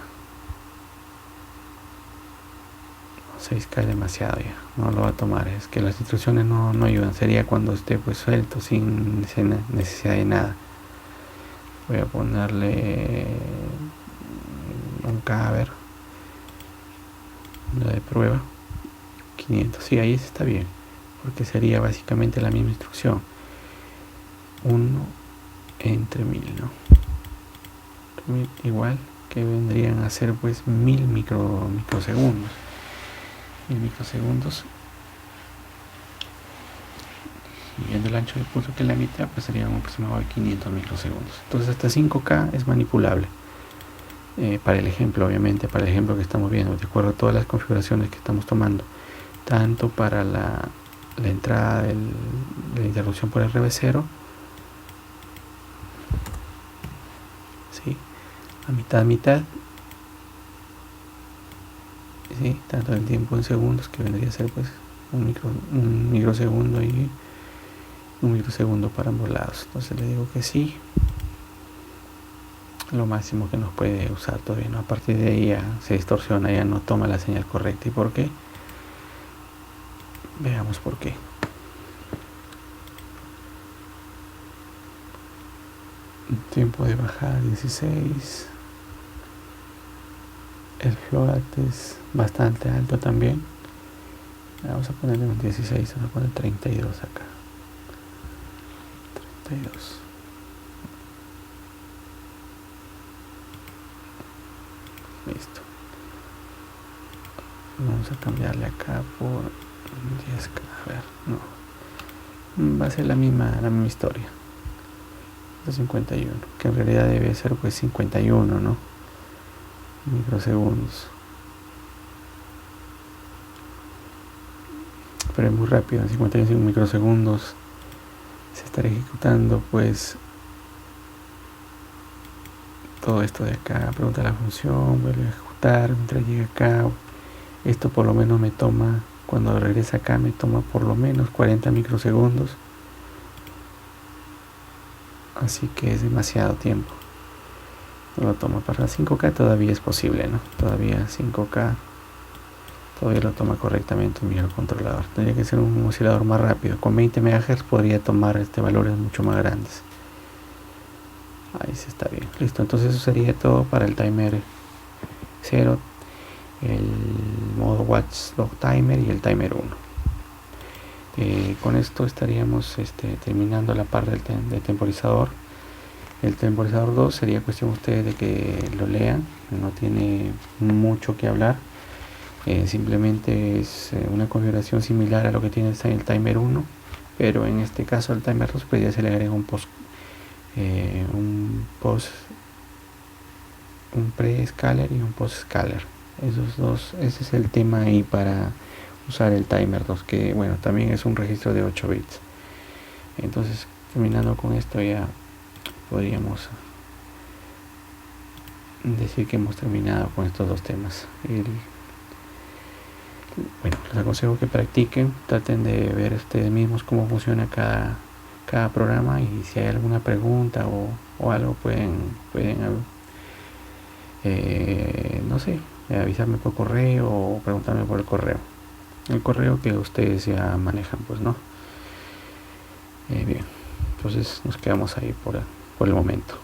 6K es demasiado ya, no lo va a tomar. Es que las instrucciones no ayudan. Sería cuando esté pues suelto, sin necesidad de nada. Voy a ponerle 1K, a ver, la de prueba, 500. Sí, ahí está bien, porque sería básicamente la misma instrucción. 1 entre 1000, ¿no? Igual que vendrían a ser pues 1000 microsegundos. 1000 microsegundos. Y viendo el ancho de pulso que es la mitad, pues sería un aproximado de 500 microsegundos. Entonces hasta 5K es manipulable. Para el ejemplo, obviamente, para el ejemplo que estamos viendo, de acuerdo a todas las configuraciones que estamos tomando, tanto para la entrada de la interrupción por RB0, ¿sí? A mitad, ¿sí? Tanto el tiempo en segundos, que vendría a ser pues un microsegundo y un microsegundo para ambos lados. Entonces le digo que sí. Lo máximo que nos puede usar todavía, ¿no? A partir de ahí ya se distorsiona, ya no toma la señal correcta. ¿Y por qué? Veamos por qué. Tiempo de bajada 16. El float es bastante alto también. Vamos a ponerle un 16, vamos a poner 32 acá. 32. Listo. Vamos a cambiarle acá por 10K. A ver, no. Va a ser la misma historia. 51, que en realidad debe ser pues 51, ¿no? Microsegundos. Pero es muy rápido, en 51 microsegundos se estará ejecutando pues todo esto de acá. Pregunta la función, vuelve a ejecutar mientras llega acá. Esto por lo menos me toma, cuando regresa acá me toma por lo menos 40 microsegundos. Así que es demasiado tiempo. No lo toma. Para 5K todavía es posible, ¿no? Todavía 5K todavía lo toma correctamente un microcontrolador. Tendría que ser un oscilador más rápido. Con 20 MHz podría tomar valores mucho más grandes. Ahí sí está bien. Listo, entonces eso sería todo para el timer 0, el modo Watchdog Timer y el timer 1. Con esto estaríamos terminando la parte del temporizador. El temporizador 2 sería cuestión ustedes de que lo lean, no tiene mucho que hablar. Simplemente es una configuración similar a lo que tiene en el timer 1, pero en este caso al timer 2 pues ya se le agrega un pre-scaler y un post-scaler. Esos dos, ese es el tema ahí para usar el timer 2, que bueno, también es un registro de 8 bits. Entonces, terminando con esto, ya podríamos decir que hemos terminado con estos dos temas. Bueno, les aconsejo que practiquen, traten de ver ustedes mismos cómo funciona cada programa, y si hay alguna pregunta o algo pueden no sé, avisarme por correo o preguntarme por el correo que ustedes ya manejan, pues, ¿no? Bien, entonces nos quedamos ahí por el momento.